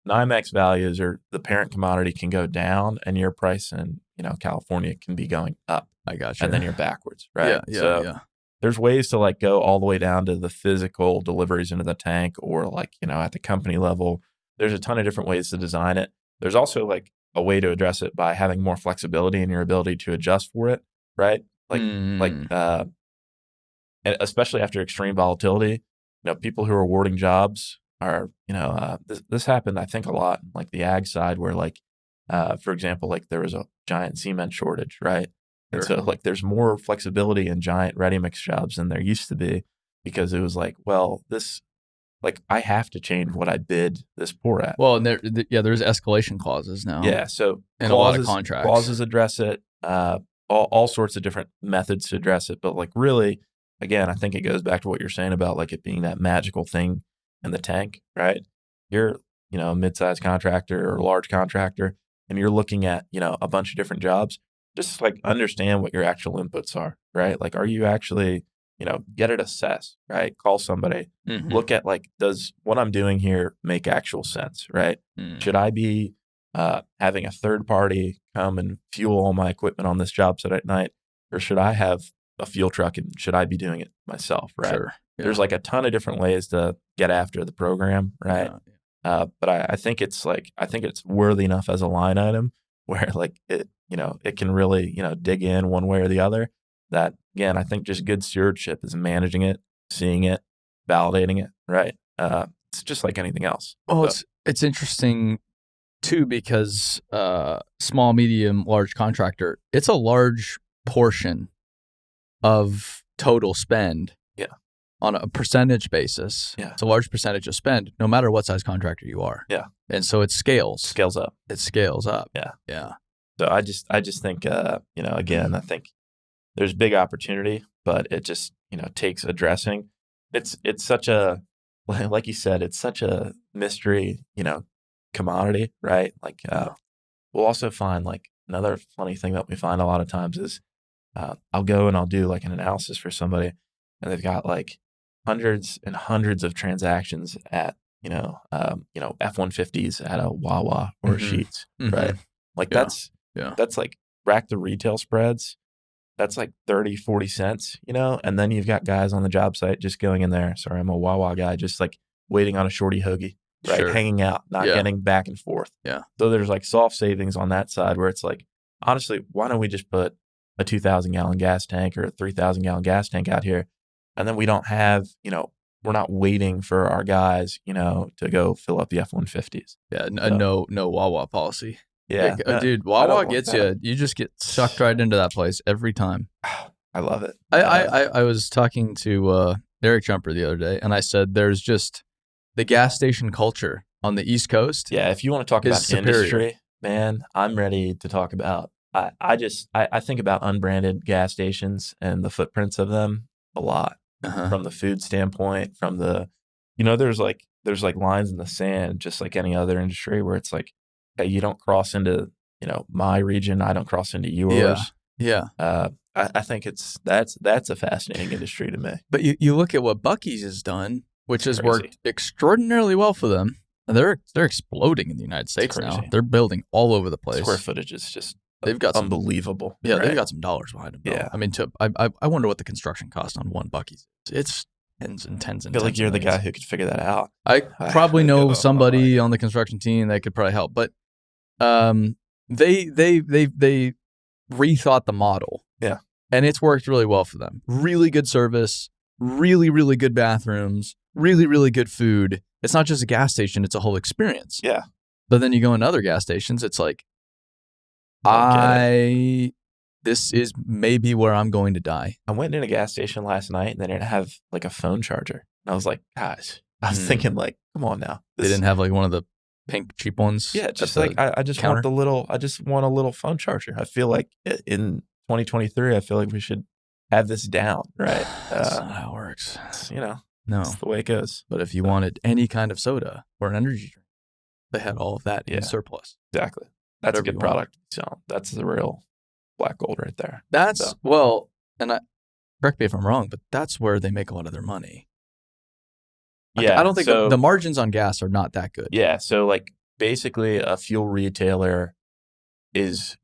NYMEX values or the parent commodity can go down, and your price in California can be going up. I got you. And then you're backwards, right? Yeah. There's ways to like go all the way down to the physical deliveries into the tank, or like at the company level. There's a ton of different ways to design it. There's also like a way to address it by having more flexibility in your ability to adjust for it, right? And especially after extreme volatility, people who are awarding jobs are, this happened, I think, a lot, like the ag side, where like, for example, like there was a giant cement shortage, right? And so like there's more flexibility in giant ready mix jobs than there used to be, because it was like, well, this, like I have to change what I bid this pour at. Well, and there's escalation clauses now. Yeah, so in a lot of contracts, clauses address it, all sorts of different methods to address it. But like really, again, I think it goes back to what you're saying about like it being that magical thing in the tank, right? You're, a mid-sized contractor or a large contractor, and you're looking at, a bunch of different jobs. Just like understand what your actual inputs are, right? Like, are you actually, get it assessed, right? Call somebody, look at like, does what I'm doing here make actual sense, right? Should I be having a third party come and fuel all my equipment on this job site at night, or should I have a fuel truck and should I be doing it myself, right? Sure. There's like a ton of different ways to get after the program, right? But I think it's worthy enough as a line item where like it can really, dig in one way or the other. That again, I think just good stewardship is managing it, seeing it, validating it, right? It's just like anything else. Well, So, it's interesting too, because small, medium, large contractor, it's a large portion of total spend. Yeah. On a percentage basis. Yeah. It's a large percentage of spend, no matter what size contractor you are. Yeah. And so it scales up. It scales up. Yeah. Yeah. So I just think, again, I think there's big opportunity, but it just, takes addressing. It's such a, like you said, it's such a mystery, commodity, right? Like, we'll also find like another funny thing that we find a lot of times is I'll go and I'll do like an analysis for somebody and they've got like hundreds and hundreds of transactions at, F-150s at a Wawa or Sheetz, right? Like that's like rack the retail spreads. That's like 30, 40 cents, and then you've got guys on the job site just going in there. Sorry, I'm a Wawa guy, just like waiting on a shorty hoagie, right? Sure. Hanging out, not getting back and forth. Yeah. So there's like soft savings on that side where it's like, honestly, why don't we just put a 2,000 gallon gas tank or a 3,000 gallon gas tank out here? And then we don't have, we're not waiting for our guys, to go fill up the F-150s. Yeah. No Wawa policy. Yeah. Like, dude, Wawa gets you. You just get sucked right into that place every time. I love it. I was talking to Eric Jumper the other day, and I said there's just the gas station culture on the East Coast. Yeah. If you want to talk about superior. industry, man, I'm ready to talk about. I think about unbranded gas stations and the footprints of them a lot. From the food standpoint, from the, there's like lines in the sand, just like any other industry where it's like, hey, you don't cross into, my region. I don't cross into yours. Yeah. I think that's a fascinating industry to me. But you look at what Buc-ee's has done, which has worked extraordinarily well for them. They're exploding in the United States now. They're building all over the place. Square footage is just they've got unbelievable. Yeah, right? they've got some dollars behind them. Yeah. I mean, I wonder what the construction cost on one Buc-ee's. It's tens and tens and I feel tens. like you're the guy who could figure that out. I probably know somebody on the construction team that could probably help. But they rethought the model. Yeah. And it's worked really well for them. Really good service, really, really good bathrooms, really, really good food. It's not just a gas station, it's a whole experience. Yeah. But then you go into other gas stations, it's like, this is maybe where I'm going to die. I went in a gas station last night and they didn't have like a phone charger. And I was like, gosh, I was thinking like, come on now. They didn't have like one of the pink cheap ones? Yeah, just like I just want a little phone charger. I feel like in 2023, I feel like we should have this down, right? That's not how it works. No, it's the way it goes. But if you wanted any kind of soda or an energy drink, they had all of that in surplus. Exactly. That's a good product. So that's the real black gold right there. Well, and correct me if I'm wrong, but that's where they make a lot of their money. Yeah. I don't think the margins on gas are not that good. Yeah. So like basically a fuel retailer is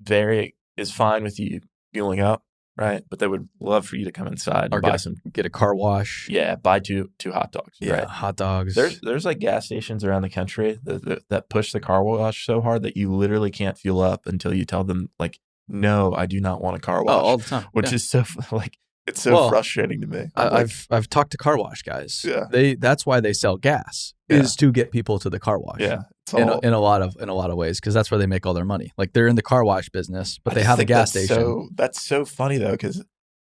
fine with you fueling up, right? But they would love for you to come inside and get a car wash. Yeah, buy two hot dogs. Yeah, right? Hot dogs. There's like gas stations around the country that push the car wash so hard that you literally can't fuel up until you tell them like, no, I do not want a car wash. Oh, all the time. Which is so like it's so frustrating to me. I've talked to car wash guys. Yeah. That's why they sell gas is to get people to the car wash. Yeah. In a lot of ways, because that's where they make all their money. Like they're in the car wash business, but they have a gas station. That's so funny though, because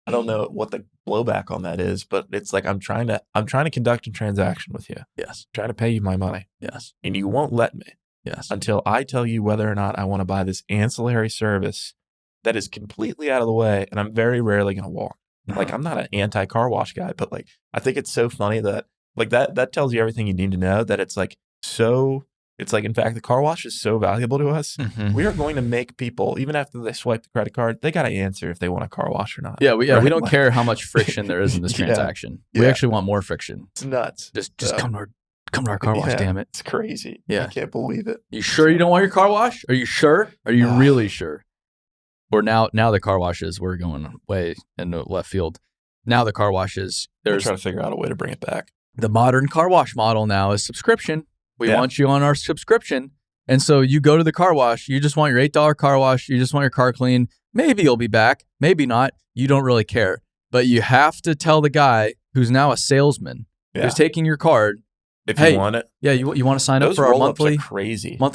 I don't know what the blowback on that is, but it's like I'm trying to conduct a transaction with you. Yes. I'm trying to pay you my money. Yes. And you won't let me. Yes. Until I tell you whether or not I want to buy this ancillary service that is completely out of the way, and I'm very rarely going to walk. Like I'm not an anti-car wash guy, but like I think it's so funny that like that tells you everything you need to know, that it's like in fact the car wash is so valuable to us. Mm-hmm. We are going to make people, even after they swipe the credit card, they got to answer if they want a car wash or not. Yeah, we don't care how much friction there is in this transaction. We actually want more friction. It's nuts. Just come to our car wash, damn it. It's crazy. Yeah. I can't believe it. You sure you don't want your car wash? Are you sure? Are you really sure? Or now the car washes, we're going way into left field. Now the car washes, They're trying to figure out a way to bring it back. The modern car wash model now is subscription. We want you on our subscription. And so you go to the car wash. You just want your $8 car wash. You just want your car clean. Maybe you'll be back. Maybe not. You don't really care. But you have to tell the guy who's now a salesman who's taking your card, if you want it. Yeah, you want to sign up for our monthly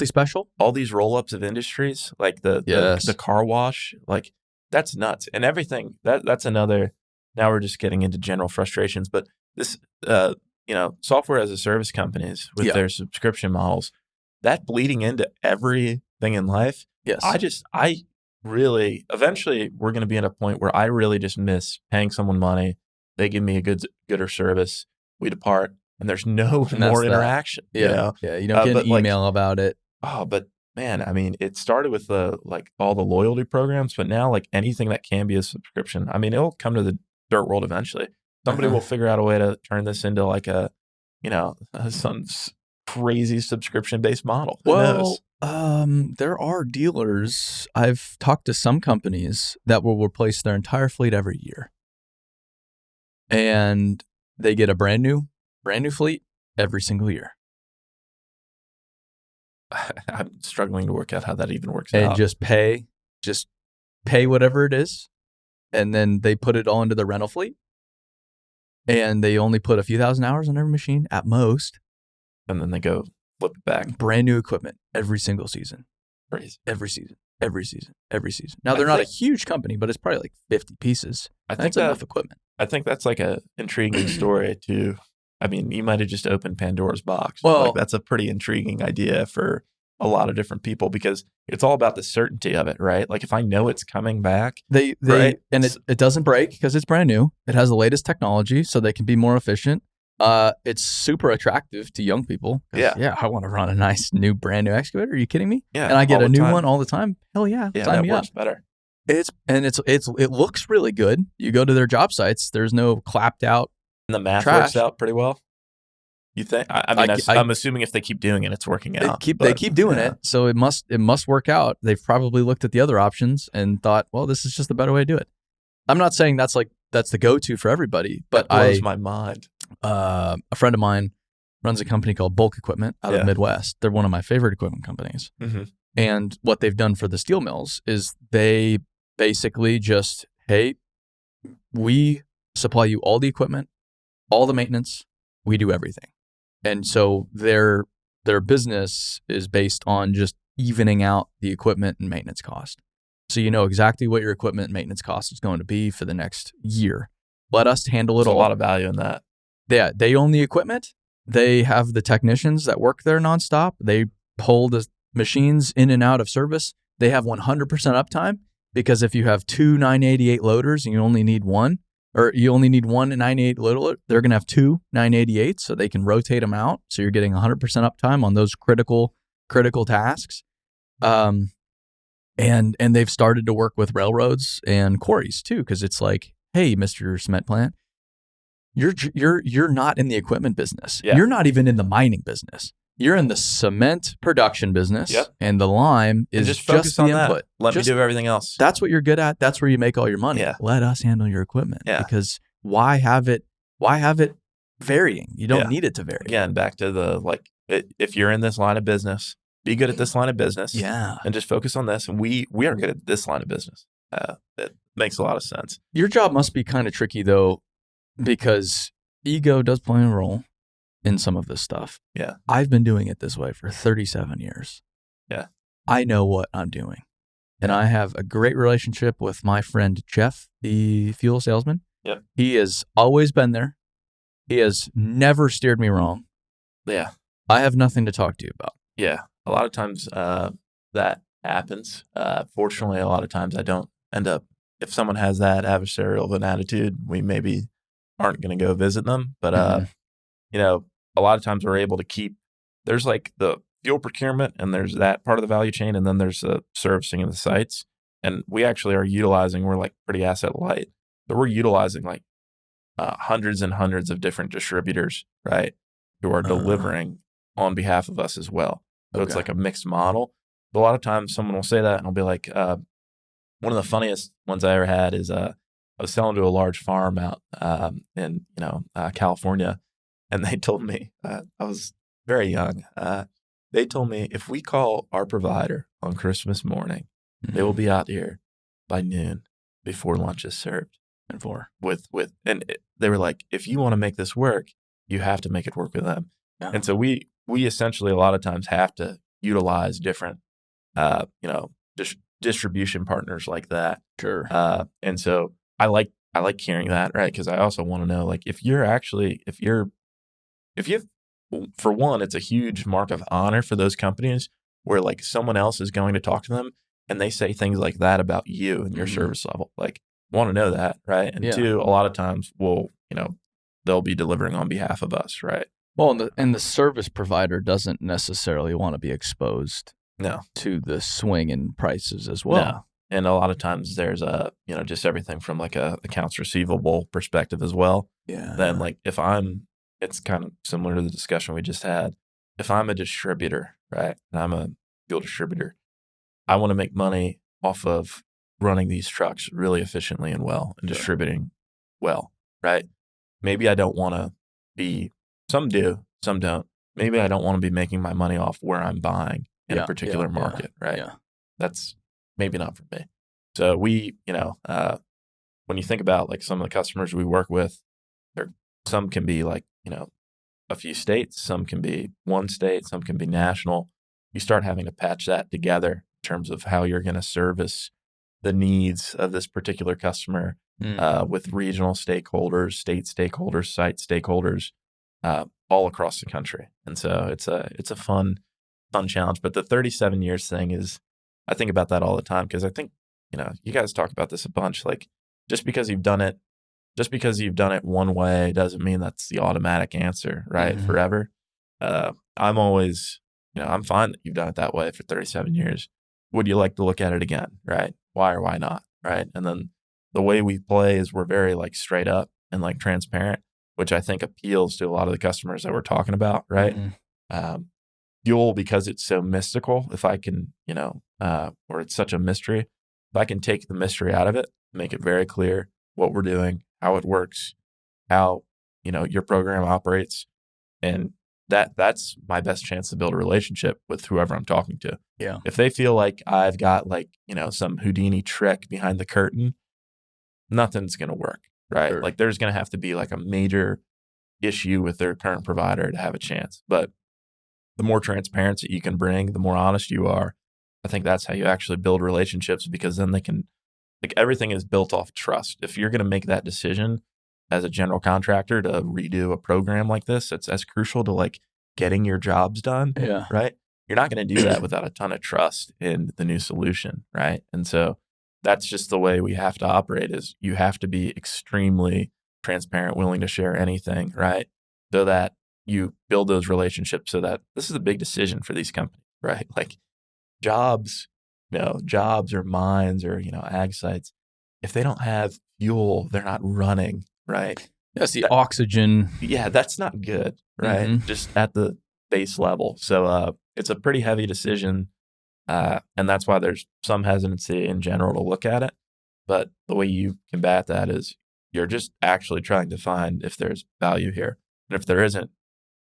special? All these roll-ups of industries, like the car wash, like that's nuts. And everything, that's another, now we're just getting into general frustrations. But this, software as a service companies with their subscription models, that bleeding into everything in life. Yes. I really, eventually we're going to be at a point where I really just miss paying someone money. They give me a gooder service. We depart, and there's no more interaction. Yeah. You don't get an email about it. Oh, but man, I mean, it started with all the loyalty programs, but now like anything that can be a subscription, I mean, it'll come to the dirt world eventually. Somebody will figure out a way to turn this into like some crazy subscription-based model. Who knows? There are dealers. I've talked to some companies that will replace their entire fleet every year. And they get a brand new fleet every single year. I'm struggling to work out how that even works out. And just pay whatever it is. And then they put it all into the rental fleet. And they only put a few thousand hours on every machine at most. And then they go flip it back. Brand new equipment every single season. Crazy. Every season. Now, they're not a huge company, but it's probably like 50 pieces. That's enough equipment. I think that's like a intriguing story too. I mean, you might have just opened Pandora's box. Well, that's a pretty intriguing idea for a lot of different people because it's all about the certainty of it, right? Like if I know it's coming back, and it doesn't break because it's brand new. It has the latest technology, so they can be more efficient. It's super attractive to young people. Yeah, I want to run a nice new brand new excavator. Are you kidding me? Yeah, and I get a new one all the time. Hell yeah, sign me works up. Better. It looks really good. You go to their job sites. There's no clapped out. And the math works out pretty well. You think? I'm assuming if they keep doing it, it's working out. They keep doing it, so it must work out. They've probably looked at the other options and thought, well, this is just the better way to do it. I'm not saying that's the go-to for everybody, but that blows my mind. A friend of mine runs a company called Bulk Equipment out of the Midwest. They're one of my favorite equipment companies. Mm-hmm. And what they've done for the steel mills is they basically just, hey, we supply you all the equipment, all the maintenance, we do everything. And so their business is based on just evening out the equipment and maintenance cost. So you know exactly what your equipment and maintenance cost is going to be for the next year. Let us handle it all. There's a lot of value in that. Yeah, they own the equipment. They have the technicians that work there nonstop. They pull the machines in and out of service. They have 100% uptime because if you have two 988 loaders and you only need one, or you only need one 988 loader, they're going to have two 988s so they can rotate them out. So you're getting 100% uptime on those critical tasks. And they've started to work with railroads and quarries too, because it's like, hey, Mr. Cement Plant, you're not in the equipment business. Yeah. You're not even in the mining business. You're in the cement production business, and the lime is just focus on the input. Let me do everything else. That's what you're good at. That's where you make all your money. Yeah. Let us handle your equipment. Yeah. Because why have it varying? You don't need it to vary. Again, back to if you're in this line of business, be good at this line of business. Yeah. And just focus on this. And we are good at this line of business. It makes a lot of sense. Your job must be kind of tricky though, because ego does play a role in some of this stuff. Yeah. I've been doing it this way for 37 years. Yeah. I know what I'm doing. And I have a great relationship with my friend Jeff, the fuel salesman. Yep. He has always been there. He has never steered me wrong. Yeah. I have nothing to talk to you about. Yeah. A lot of times that happens. Fortunately, a lot of times I don't end up, if someone has that adversarial of an attitude, we maybe aren't going to go visit them. But, a lot of times we're able to there's like the fuel procurement and there's that part of the value chain. And then there's the servicing of the sites. And we actually we're like pretty asset light. So we're utilizing like hundreds and hundreds of different distributors, right? Who are delivering on behalf of us as well. So it's like a mixed model. But a lot of times someone will say that and I'll be like, one of the funniest ones I ever had is I was selling to a large farm out in California. And they told me, I was very young. They told me if we call our provider on Christmas morning, they will be out here by noon before lunch is served. And for They were like, if you want to make this work, you have to make it work with them. Yeah. And so we essentially a lot of times have to utilize different, distribution partners like that. Sure. And so I like hearing that, right? Because I also want to know, like, if you for one, it's a huge mark of honor for those companies where like someone else is going to talk to them and they say things like that about you and your service level. Like, want to know that, right? And two, a lot of times they'll be delivering on behalf of us, right? Well, and the service provider doesn't necessarily want to be exposed to the swing in prices as well. No. And a lot of times there's just everything from like a accounts receivable perspective as well. Yeah. Then like it's kind of similar to the discussion we just had. If I'm a distributor, right, and I'm a fuel distributor, I want to make money off of running these trucks really efficiently and well and distributing well, right? Maybe I don't want to be, some do, some don't. Maybe I don't want to be making my money off where I'm buying in a particular market, right? Yeah. That's maybe not for me. So when you think about like some of the customers we work with, some can be like, a few states, some can be one state, some can be national. You start having to patch that together in terms of how you're going to service the needs of this particular customer with regional stakeholders, state stakeholders, site stakeholders, all across the country. And so it's a fun challenge. But the 37 years thing is, I think about that all the time because I think, you guys talk about this a bunch. Like just because you've done it one way doesn't mean that's the automatic answer, right? Mm-hmm. Forever. I'm always, I'm fine that you've done it that way for 37 years. Would you like to look at it again, right? Why or why not, right? And then the way we play is we're very like straight up and like transparent, which I think appeals to a lot of the customers that we're talking about, right? Mm-hmm. Fuel, because it's so mystical, if I can, or it's such a mystery, if I can take the mystery out of it, make it very clear what we're doing, how it works, how, your program operates. And that's my best chance to build a relationship with whoever I'm talking to. Yeah. If they feel like I've got like, some Houdini trick behind the curtain, nothing's going to work, right? Sure. Like there's going to have to be like a major issue with their current provider to have a chance. But the more transparency you can bring, the more honest you are. I think that's how you actually build relationships because then they can, like everything is built off trust. If you're going to make that decision as a general contractor to redo a program like this, it's as crucial to like getting your jobs done, right? You're not going to do that without a ton of trust in the new solution, right? And so that's just the way we have to operate is you have to be extremely transparent, willing to share anything, right? So that you build those relationships so that this is a big decision for these companies, right? Like jobs or mines or, ag sites, if they don't have fuel, they're not running, right? That's the oxygen. Yeah, that's not good, right? Mm-hmm. Just at the base level. So it's a pretty heavy decision. And that's why there's some hesitancy in general to look at it. But the way you combat that is you're just actually trying to find if there's value here. And if there isn't,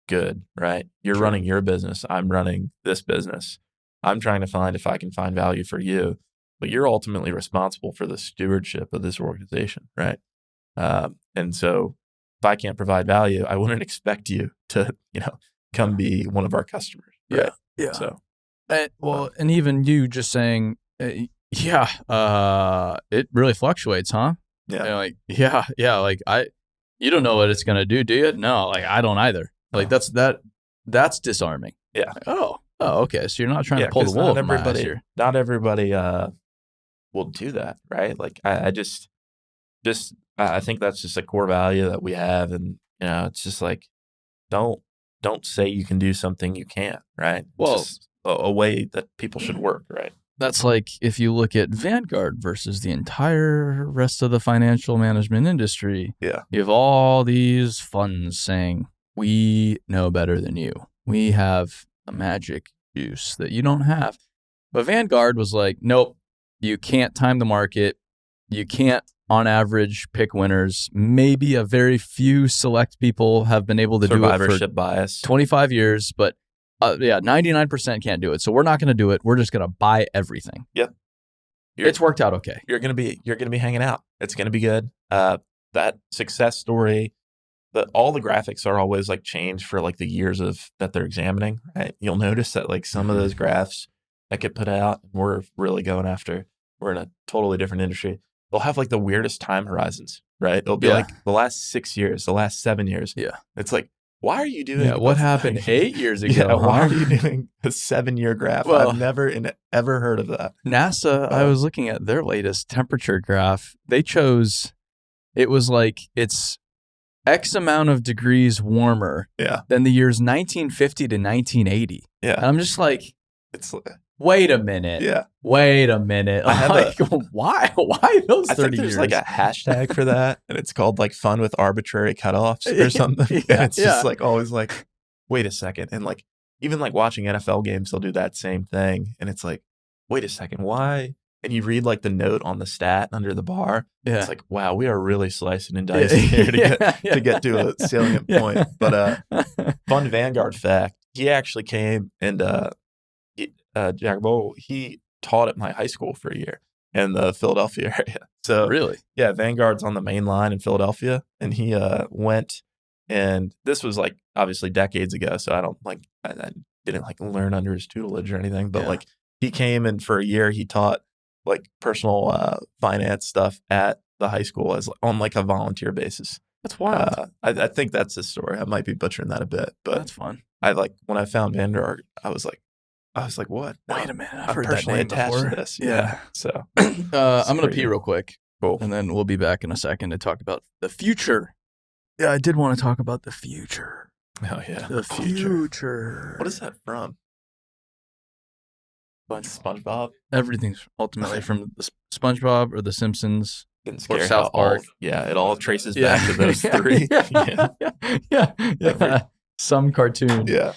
good, right? You're running your business. I'm running this business. I'm trying to find if I can find value for you, but you're ultimately responsible for the stewardship of this organization, right? And so if I can't provide value, I wouldn't expect you to, come be one of our customers. Right? Yeah. So, and even you just saying, it really fluctuates, huh? Yeah. Like you don't know what it's going to do you? No, like I don't either. Like that's disarming. Yeah. Like, oh, okay. So you're not trying to pull the wool over my eyes here. Not everybody will do that, right? Like I think that's just a core value that we have, and it's just like don't say you can do something you can't, right? Well, it's just a way that people should work, right? That's like if you look at Vanguard versus the entire rest of the financial management industry. Yeah, you have all these funds saying we know better than you. We have a magic juice that you don't have. But Vanguard was like, nope, you can't time the market. You can't on average, pick winners. Maybe a very few select people have been able to do it for Survivorship bias. 25 years, but 99% can't do it. So we're not going to do it. We're just going to buy everything. Yep. It's worked out okay. You're gonna be hanging out. It's gonna be good. That success story, all the graphics are always like changed for like the years that they're examining, right? You'll notice that like some of those graphs that get put out, we're really going after. We're in a totally different industry. They'll have like the weirdest time horizons, right? It'll be like the last 6 years, the last 7 years. Yeah. It's like, why are you doing? Yeah. What happened 8 years ago? Yeah. Why are you doing a 7-year graph? Well, I've never ever heard of that. NASA, I was looking at their latest temperature graph. They chose, it was like it's X amount of degrees warmer than the years 1950 to 1980. Yeah. And I'm just like, it's wait a minute. Yeah. Wait a minute. I have like, why those 30 I think there's years? like a hashtag for that, and it's called like fun with arbitrary cutoffs or something. And it's just like always like, wait a second. And like, even like watching NFL games, they'll do that same thing. And it's like, wait a second, why? And you read like the note on the stat under the bar. Yeah. It's like, wow, we are really slicing and dicing here to get to a salient point. But fun Vanguard fact, he actually came and Jack Bogle, he taught at my high school for a year in the Philadelphia area. So really? Yeah, Vanguard's on the main line in Philadelphia. And he went, and this was like obviously decades ago. So I didn't like learn under his tutelage or anything, but like he came and for a year he taught like personal finance stuff at the high school on like a volunteer basis. That's wild. I think that's his story. I might be butchering that a bit, but that's fun. When I found Vanguard, I was like, what? Wait a minute. I'm personally attached to this. Yeah. So I'm going to pee real quick. Cool. And then we'll be back in a second to talk about the future. Yeah, I did want to talk about the future. Oh, yeah. The future. What is that from? SpongeBob? Everything's ultimately from the SpongeBob or The Simpsons or South Park. It all traces back to those three. Yeah. Some cartoon. Yeah.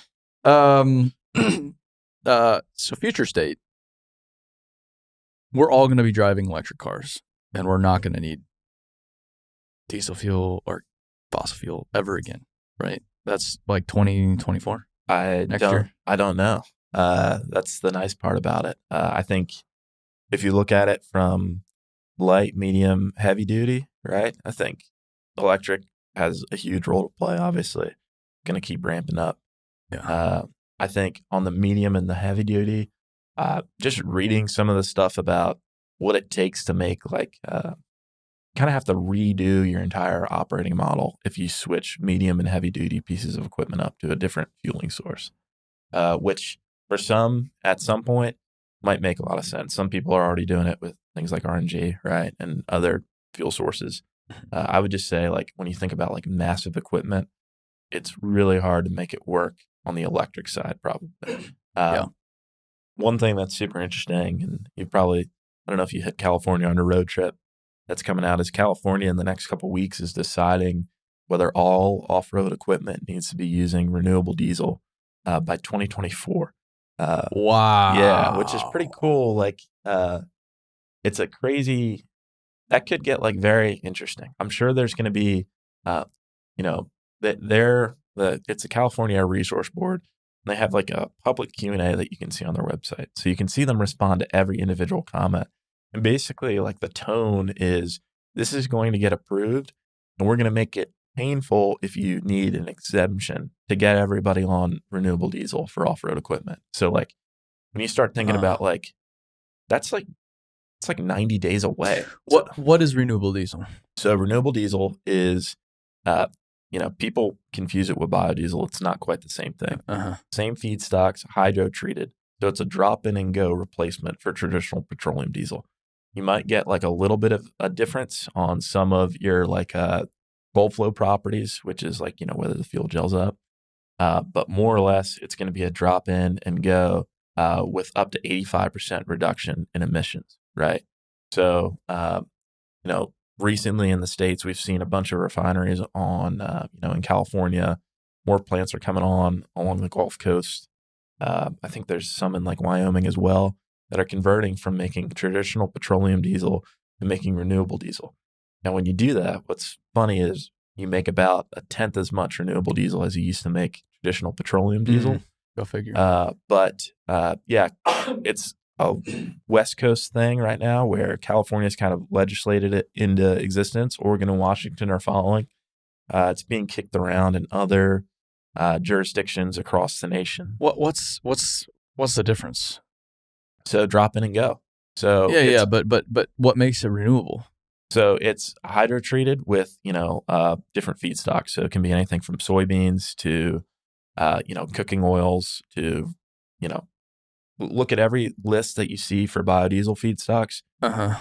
So future state, we're all going to be driving electric cars, and we're not going to need diesel fuel or fossil fuel ever again, right? That's like 2024. Next year. I don't know. That's the nice part about it. I think if you look at it from light, medium, heavy duty, right? I think electric has a huge role to play. Obviously, going to keep ramping up. Yeah. I think on the medium and the heavy duty, just reading some of the stuff about what it takes to make kind of have to redo your entire operating model if you switch medium and heavy duty pieces of equipment up to a different fueling source, which for some at some point might make a lot of sense. Some people are already doing it with things like RNG, right, and other fuel sources. I would just say like when you think about like massive equipment, it's really hard to make it work on the electric side, probably. One thing that's super interesting, and I don't know if you hit California on a road trip that's coming out, is California in the next couple of weeks is deciding whether all off-road equipment needs to be using renewable diesel by 2024. Wow. Yeah, which is pretty cool. Like, it's a crazy, that could get like very interesting. I'm sure there's going to be, it's a California Resource Board. And they have like a public Q&A that you can see on their website. So you can see them respond to every individual comment. And basically like the tone is, this is going to get approved and we're going to make it painful if you need an exemption to get everybody on renewable diesel for off-road equipment. So like when you start thinking about like, it's like 90 days away. What is renewable diesel? So renewable diesel is, people confuse it with biodiesel. It's not quite the same thing. Same feedstocks, hydro treated. So it's a drop in and go replacement for traditional petroleum diesel. You might get like a little bit of a difference on some of your like cold flow properties, which is like, whether the fuel gels up. But more or less, it's going to be a drop in and go with up to 85% reduction in emissions, right? So, recently in the States, we've seen a bunch of refineries on, in California. More plants are coming on along the Gulf Coast. I think there's some in like Wyoming as well that are converting from making traditional petroleum diesel to making renewable diesel. Now, when you do that, what's funny is you make about a tenth as much renewable diesel as you used to make traditional petroleum diesel. Go figure. Yeah, it's a West Coast thing right now where California's kind of legislated it into existence. Oregon and Washington are following. It's being kicked around in other jurisdictions across the nation. What's the difference? So drop in and go. So but what makes it renewable? So it's hydrotreated with different feedstocks. So it can be anything from soybeans to cooking oils to look at every list that you see for biodiesel feedstocks.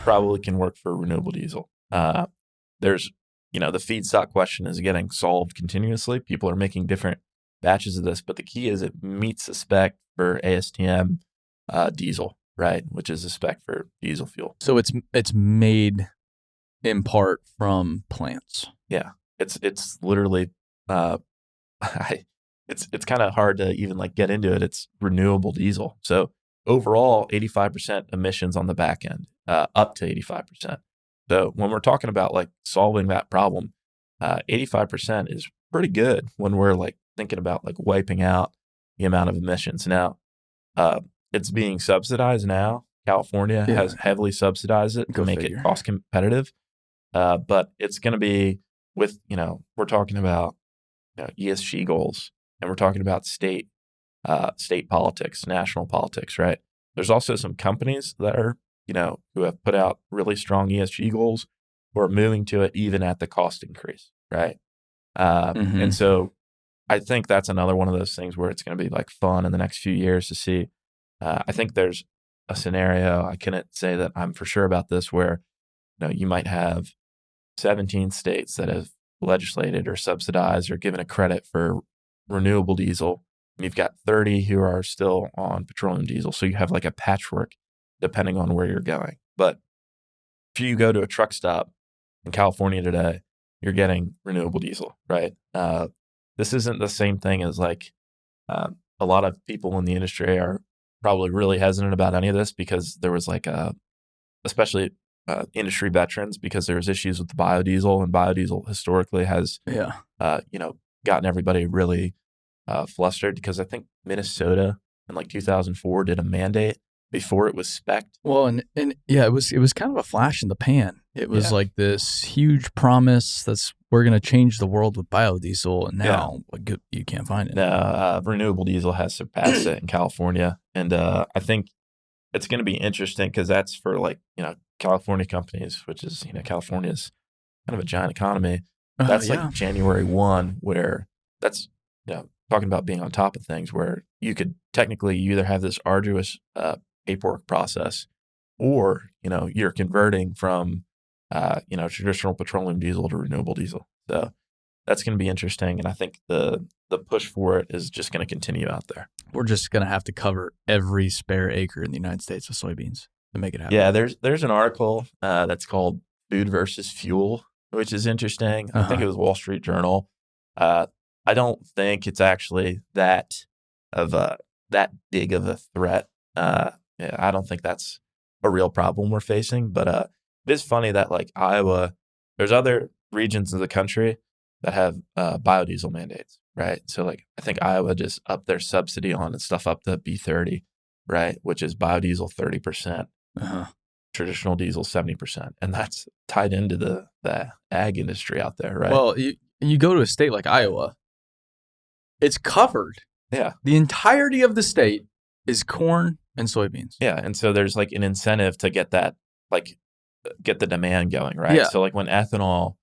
Probably can work for renewable diesel. There's the feedstock question is getting solved continuously. People are making different batches of this, but the key is it meets the spec for ASTM diesel, right? Which is the spec for diesel fuel. So it's made in part from plants. Yeah, it's literally it's kind of hard to even get into it. It's renewable diesel. So overall, 85% emissions on the back end, up to 85%. So when we're talking about solving that problem, 85% is pretty good when we're thinking about wiping out the amount of emissions. Now, it's being subsidized now. California has heavily subsidized it to make it cost competitive. But it's going to be with, we're talking about ESG goals, and we're talking about state politics, national politics, right? There's also some companies that are, who have put out really strong ESG goals who are moving to it even at the cost increase, right? And so I think that's another one of those things where it's going to be fun in the next few years to see. I think there's a scenario, I couldn't say that I'm for sure about this, where you might have 17 states that have legislated or subsidized or given a credit for renewable diesel. And you've got 30 who are still on petroleum diesel. So you have a patchwork depending on where you're going. But if you go to a truck stop in California today, you're getting renewable diesel, right? This isn't the same thing as a lot of people in the industry are probably really hesitant about any of this because there was especially industry veterans, because there was issues with the biodiesel, and biodiesel historically has, gotten everybody really flustered because I think Minnesota in 2004 did a mandate before it was spec'd. Well, and it was kind of a flash in the pan. It was this huge promise that's we're going to change the world with biodiesel, and now you can't find it. No, renewable diesel has surpassed it in California, and I think it's going to be interesting because that's for California companies, which is California's kind of a giant economy. That's January 1, where that's talking about being on top of things, where you could technically you either have this arduous paperwork process, or you're converting from traditional petroleum diesel to renewable diesel. So that's going to be interesting, and I think the push for it is just going to continue out there. We're just going to have to cover every spare acre in the United States with soybeans to make it happen. Yeah, there's an article that's called "Food versus Fuel," which is interesting. I think it was Wall Street Journal. I don't think it's actually that big of a threat. I don't think that's a real problem we're facing. But it is funny that Iowa, there's other regions of the country that have biodiesel mandates, right? So I think Iowa just upped their subsidy on and stuff up to B30, right? Which is biodiesel 30%, traditional diesel 70%, and that's tied into the ag industry out there, right? Well, you go to a state like Iowa, it's covered. Yeah, the entirety of the state is corn and soybeans. Yeah, and so there's an incentive to get that get the demand going, right? Yeah. So when ethanol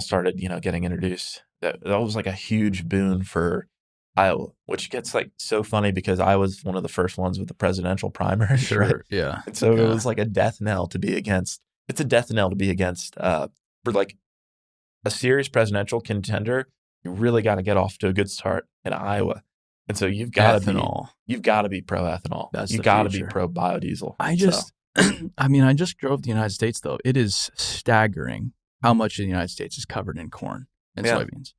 started, getting introduced, that was a huge boon for Iowa, which gets so funny because I was one of the first ones with the presidential primary. Sure. Right? Yeah. And so it was a death knell to be against. It's a death knell to be against for a serious presidential contender. You really got to get off to a good start in Iowa. And so you've got to be pro ethanol. You've got to be pro biodiesel. I just drove the United States though. It is staggering how much of the United States is covered in corn and soybeans,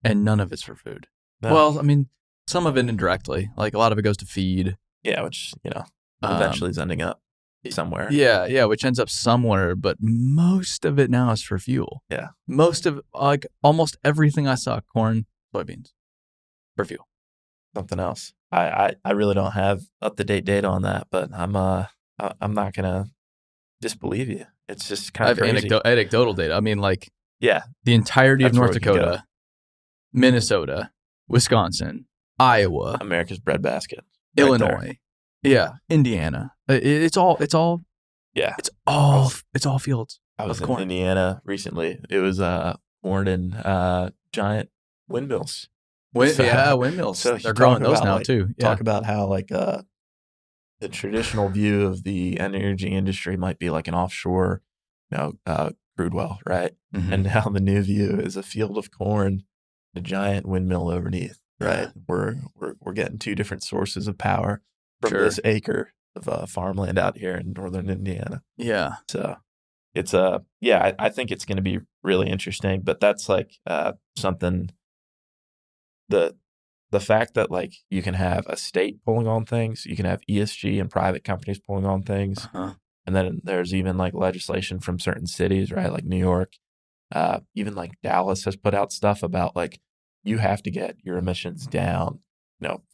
and none of it's for food. No. Well, some of it indirectly, a lot of it goes to feed. Yeah, which eventually is ending up. somewhere. Yeah, which ends up somewhere, but most of it now is for fuel. Yeah. Most of, like, almost everything I saw, corn, soybeans, for fuel. Something else. I really don't have up-to-date data on that, but I'm not gonna disbelieve you. It's just kind of crazy. Anecdotal data. I mean, like, yeah, the entirety of That's where North we can go. Dakota, Minnesota, Wisconsin, Iowa, America's breadbasket. Right Illinois, Indiana. It's all Yeah. it's all fields. I was of in corn. Indiana recently. It was corn and giant windmills. Windmills. So They're growing those about, now like, too. Yeah. Talk about how like the traditional view of the energy industry might be like an offshore, crude well, right? Mhm. And now the new view is a field of corn, a giant windmill underneath, right? Yeah. We're getting two different sources of power from this acre of farmland out here in northern Indiana. Yeah. So it's I think it's going to be really interesting. But that's like something. The fact that like you can have a state pulling on things, you can have ESG and private companies pulling on things, and then there's even like legislation from certain cities, right? Like New York, even like Dallas has put out stuff about like you have to get your emissions down,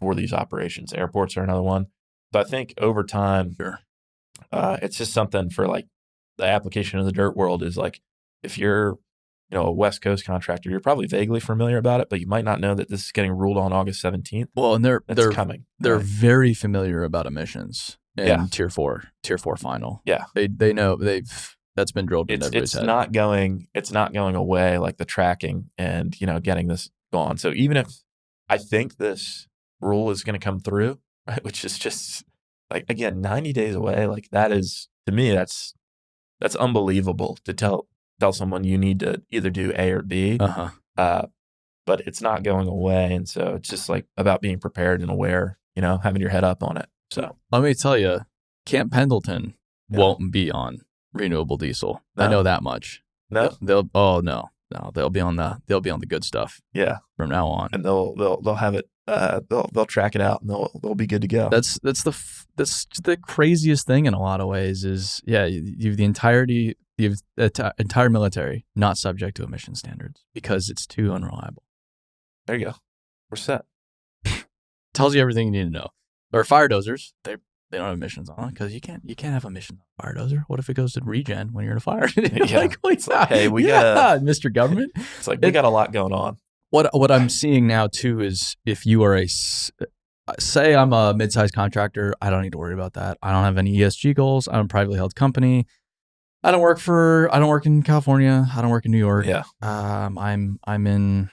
for these operations. Airports are another one. So I think over time, it's just something for like the application of the dirt world is like if you're a West Coast contractor, you're probably vaguely familiar about it, but you might not know that this is getting ruled on August 17th. Well, and they're coming. They're right? very familiar about emissions in tier 4 final. Yeah, they know that's been drilled into everybody's head. It's not going away, like the tracking and getting this gone. So even if I think this rule is going to come through, right, which is just like again 90 days away, like that is to me that's unbelievable to tell someone you need to either do A or B. But it's not going away. And so it's just like about being prepared and aware, having your head up on it. So let me tell you, Camp Pendleton won't be on renewable diesel. No. I know that much. No, they'll be on the good stuff. Yeah, from now on, and they'll have it. They'll track it out and they'll be good to go. That's the craziest thing in a lot of ways is you've the entire military not subject to emission standards because it's too unreliable. There you go. We're set. Tells you everything you need to know. Or fire dozers, they don't have emissions on because you can't have emissions on a fire dozer. What if it goes to regen when you're in a fire? Hey, we got Mr. Government. It's like we got a lot going on. What I'm seeing now too is if you are say I'm a mid-sized contractor, I don't need to worry about that. I don't have any ESG goals. I'm a privately held company. I don't work in California. I don't work in New York. Yeah. I'm in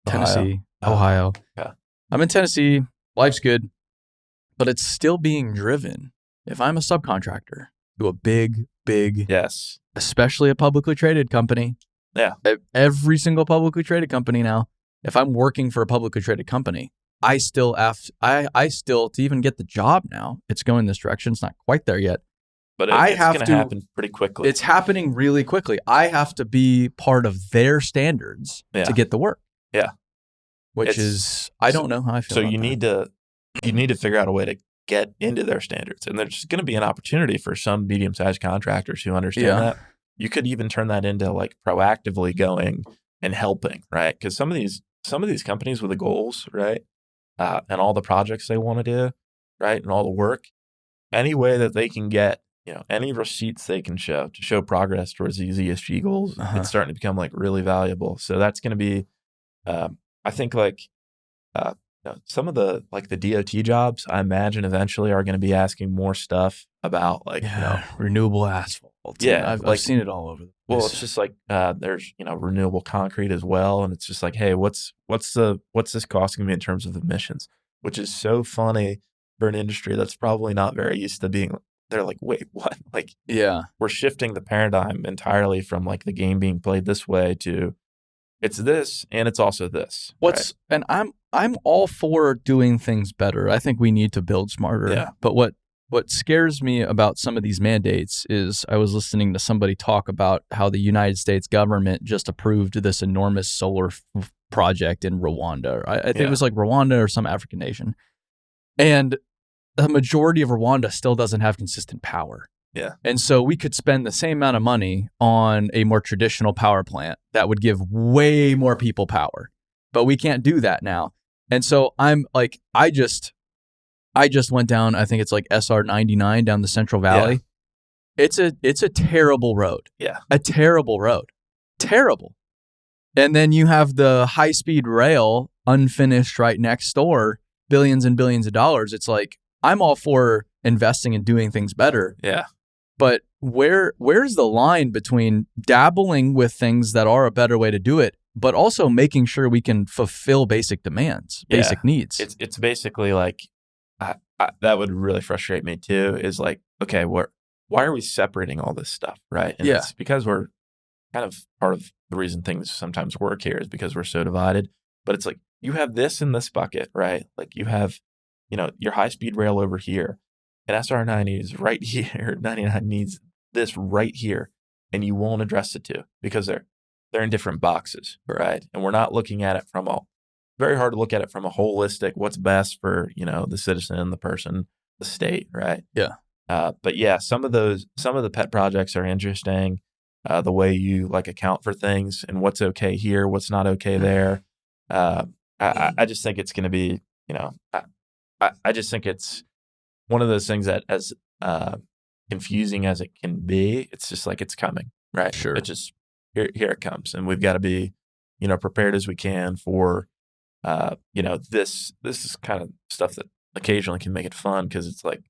Tennessee, Ohio. Yeah. I'm in Tennessee. Life's good, but it's still being driven. If I'm a subcontractor to a big, yes, especially a publicly traded company. Yeah. Every single publicly traded company now, if I'm working for a publicly traded company, I still to even get the job now, it's going this direction. It's not quite there yet. But it's going to happen pretty quickly. It's happening really quickly. I have to be part of their standards to get the work. Yeah. I don't know how I feel. So you need to figure out a way to get into their standards. And there's going to be an opportunity for some medium-sized contractors who understand that. You could even turn that into like proactively going and helping, right? Because some of these companies with the goals, right, and all the projects they want to do, right, and all the work, any way that they can get, any receipts they can show to show progress towards these ESG goals, it's starting to become like really valuable. So that's going to be, I think like some of the like the DOT jobs, I imagine eventually are going to be asking more stuff about like renewable asphalt. Yeah, I've seen it all over. Well, it's just like there's renewable concrete as well, and it's just like, hey, what's this costing me in terms of emissions? Which is so funny for an industry that's probably not very used to being. They're like, wait, what? Like, we're shifting the paradigm entirely from like the game being played this way to it's this and it's also this. And I'm all for doing things better. I think we need to build smarter. Yeah. But what scares me about some of these mandates is I was listening to somebody talk about how the United States government just approved this enormous solar project in Rwanda. I think it was like Rwanda or some African nation. And the majority of Rwanda still doesn't have consistent power. Yeah. And so we could spend the same amount of money on a more traditional power plant that would give way more people power. But we can't do that now. And so I'm like, I just went down, I think it's like SR 99 down the Central Valley. Yeah. It's a terrible road. Yeah. A terrible road. Terrible. And then you have the high-speed rail unfinished right next door, billions and billions of dollars. It's like, I'm all for investing and doing things better. Yeah. But where's the line between dabbling with things that are a better way to do it, but also making sure we can fulfill basic demands, basic needs? It's basically like, that would really frustrate me too, is like, okay, why are we separating all this stuff, right? And it's because we're kind of part of the reason things sometimes work here is because we're so divided. But it's like, you have this in this bucket, right? Like you have, your high-speed rail over here, and SR 90 is right here. 99 needs this right here, and you won't address the two because they're in different boxes, right? And we're not looking at it very hard to look at it from a holistic, what's best for, the citizen, the person, the state, right? Yeah. But yeah, some of the pet projects are interesting. The way you like account for things and what's okay here, what's not okay there. I just think it's going to be, I just think it's one of those things that as confusing as it can be, it's just like it's coming, right? Sure. It's just here it comes, and we've got to be, prepared as we can for, this is kind of stuff that occasionally can make it fun because it's like,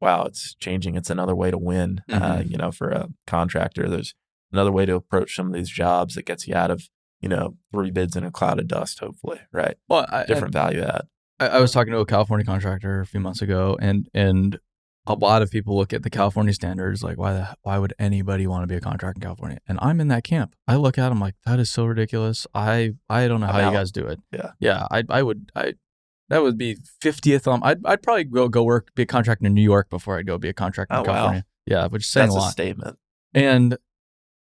wow, it's changing. It's another way to win. For a contractor, there's another way to approach some of these jobs that gets you out of, 3 bids in a cloud of dust, hopefully, right? Well, different value add. I was talking to a California contractor a few months ago, and a lot of people look at the California standards like, why would anybody want to be a contractor in California? And I'm in that camp. I look at them like, that is so ridiculous. I don't know how you guys do it. Yeah. That would be 50th. I'd probably go be a contractor in New York before I'd go be a contractor in California. Wow. Yeah, which is saying a lot. That's a statement. And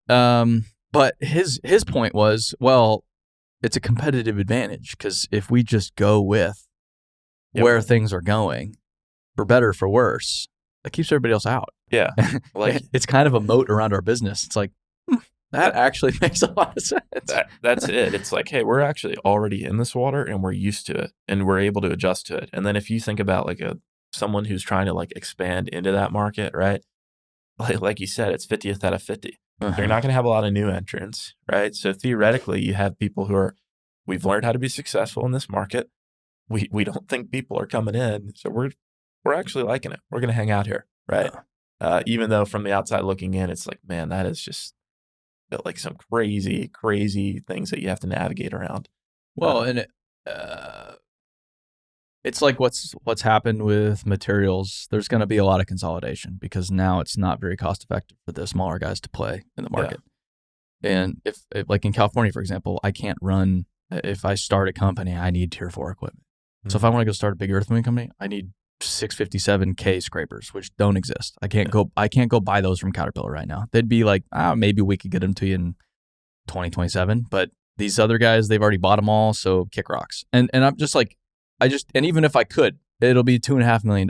but his point was, well, it's a competitive advantage because if we just go with where things are going, for better, for worse, that keeps everybody else out. Yeah. Like it's kind of a moat around our business. It's like, that actually makes a lot of sense. That's it. It's like, hey, we're actually already in this water and we're used to it and we're able to adjust to it. And then if you think about like someone who's trying to like expand into that market, right? Like you said, it's 50th out of 50. Uh-huh. You're not going to have a lot of new entrants, right? So theoretically, you have people who we've learned how to be successful in this market. We don't think people are coming in. So we're actually liking it. We're going to hang out here, right? Yeah. Even though from the outside looking in, it's like, man, that is just like some crazy, crazy things that you have to navigate around. Well, and it's like what's happened with materials. There's going to be a lot of consolidation because now it's not very cost effective for the smaller guys to play in the market. Yeah. And if like in California, for example, I can't run, if I start a company, I need Tier 4 equipment. Mm-hmm. So if I want to go start a big earth moving company, I need 657K scrapers, which don't exist. I can't go buy those from Caterpillar right now. They'd be like, maybe we could get them to you in 2027. But these other guys, they've already bought them all, so kick rocks. And I'm just like, and even if I could, it'll be $2.5 million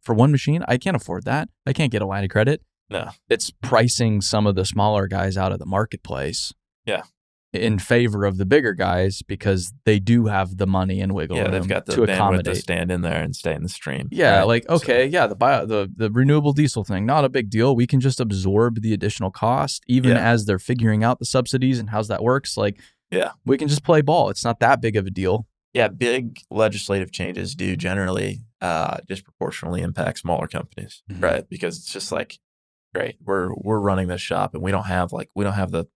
for one machine. I can't afford that. I can't get a line of credit. No, it's pricing some of the smaller guys out of the marketplace. Yeah. In favor of the bigger guys because they do have the money and wiggle room. Yeah, they've got the bandwidth to stand in there and stay in the stream. Yeah, right? Like, okay, so. Yeah, the renewable diesel thing, not a big deal. We can just absorb the additional cost even as they're figuring out the subsidies and how's that works. Like, we can just play ball. It's not that big of a deal. Yeah, big legislative changes do generally disproportionately impact smaller companies, mm-hmm. right? Because it's just like, great, we're running this shop and we don't have the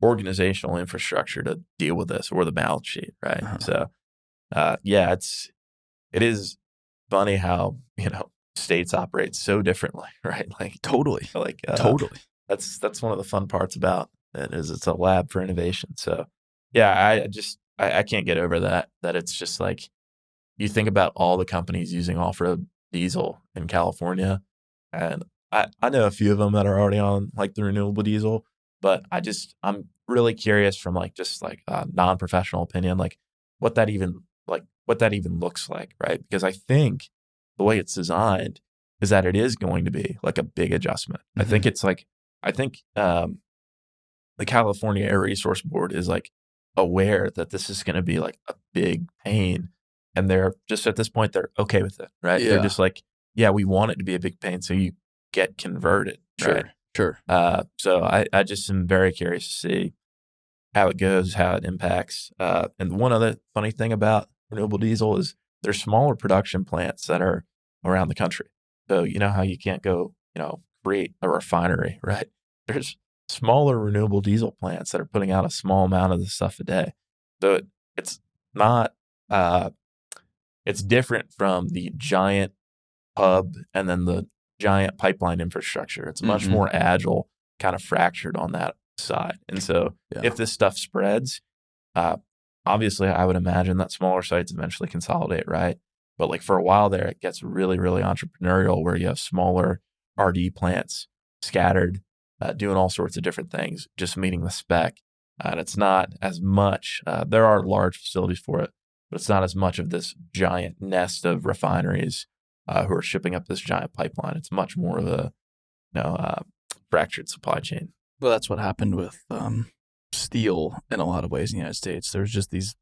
organizational infrastructure to deal with this or the balance sheet, right? Uh-huh. So, it is funny how states operate so differently, right? Like totally. That's one of the fun parts about it is it's a lab for innovation. So, yeah, I can't get over that it's just like you think about all the companies using off-road diesel in California, and I know a few of them that are already on like the renewable diesel. But I'm really curious from like just like a non-professional opinion, like what that even looks like, right? Because I think the way it's designed is that it is going to be like a big adjustment. I think it's like, the California Air Resource Board is like aware that this is going to be like a big pain. And they're just at this point, they're okay with it, right? Yeah. They're just like, yeah, we want it to be a big pain. So you get converted. Right? Sure. So I just am very curious to see how it goes, how it impacts. And one other funny thing about renewable diesel is there's smaller production plants that are around the country. So you know how you can't go, create a refinery, right? There's smaller renewable diesel plants that are putting out a small amount of the stuff a day. So it's not, it's different from the giant hub and then the giant pipeline infrastructure. It's much more agile, kind of fractured on that side. And so if this stuff spreads, obviously I would imagine that smaller sites eventually consolidate, right? But like for a while there, it gets really, really entrepreneurial where you have smaller RD plants scattered, doing all sorts of different things, just meeting the spec. And it's not as much, there are large facilities for it, but it's not as much of this giant nest of refineries who are shipping up this giant pipeline. It's much more of a fractured supply chain. Well, that's what happened with steel in a lot of ways in the United States. There's just these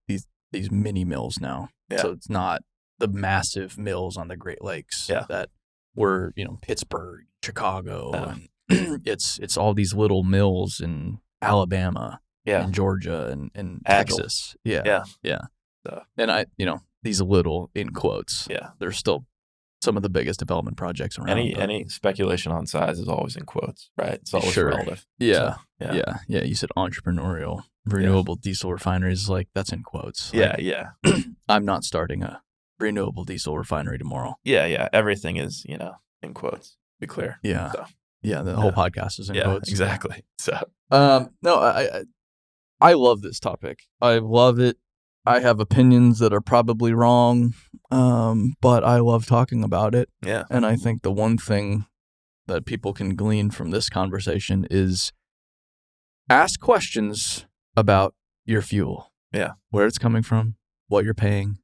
mini mills now. Yeah. So it's not the massive mills on the Great Lakes that were, Pittsburgh, Chicago, and it's all these little mills in Alabama and Georgia and Texas. Yeah. So. And these little in quotes. Yeah. They're still some of the biggest development projects around. Any speculation on size is always in quotes, right? It's always relative. Yeah. So, yeah. You said entrepreneurial renewable diesel refineries, like that's in quotes. Like, I'm not starting a renewable diesel refinery tomorrow. Yeah. Everything is, in quotes. Be clear. Yeah. So, the whole podcast is in quotes. Exactly. So no, I love this topic. I love it. I have opinions that are probably wrong, but I love talking about it. Yeah. And I think the one thing that people can glean from this conversation is ask questions about your fuel. Yeah. Where it's coming from, what you're paying,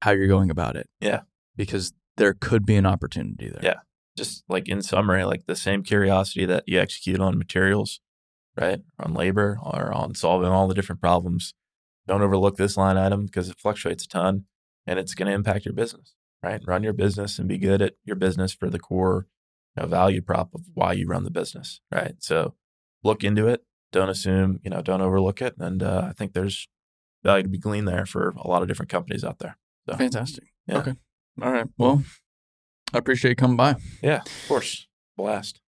how you're going about it. Yeah. Because there could be an opportunity there. Yeah. Just like in summary, like the same curiosity that you execute on materials, right? On labor or on solving all the different problems. Don't overlook this line item because it fluctuates a ton and it's going to impact your business, right? Run your business and be good at your business for the core value prop of why you run the business, right? So look into it. Don't assume, don't overlook it. And I think there's value to be gleaned there for a lot of different companies out there. So, fantastic. Yeah. Okay. All right. Well, I appreciate you coming by. Yeah, of course. Blast.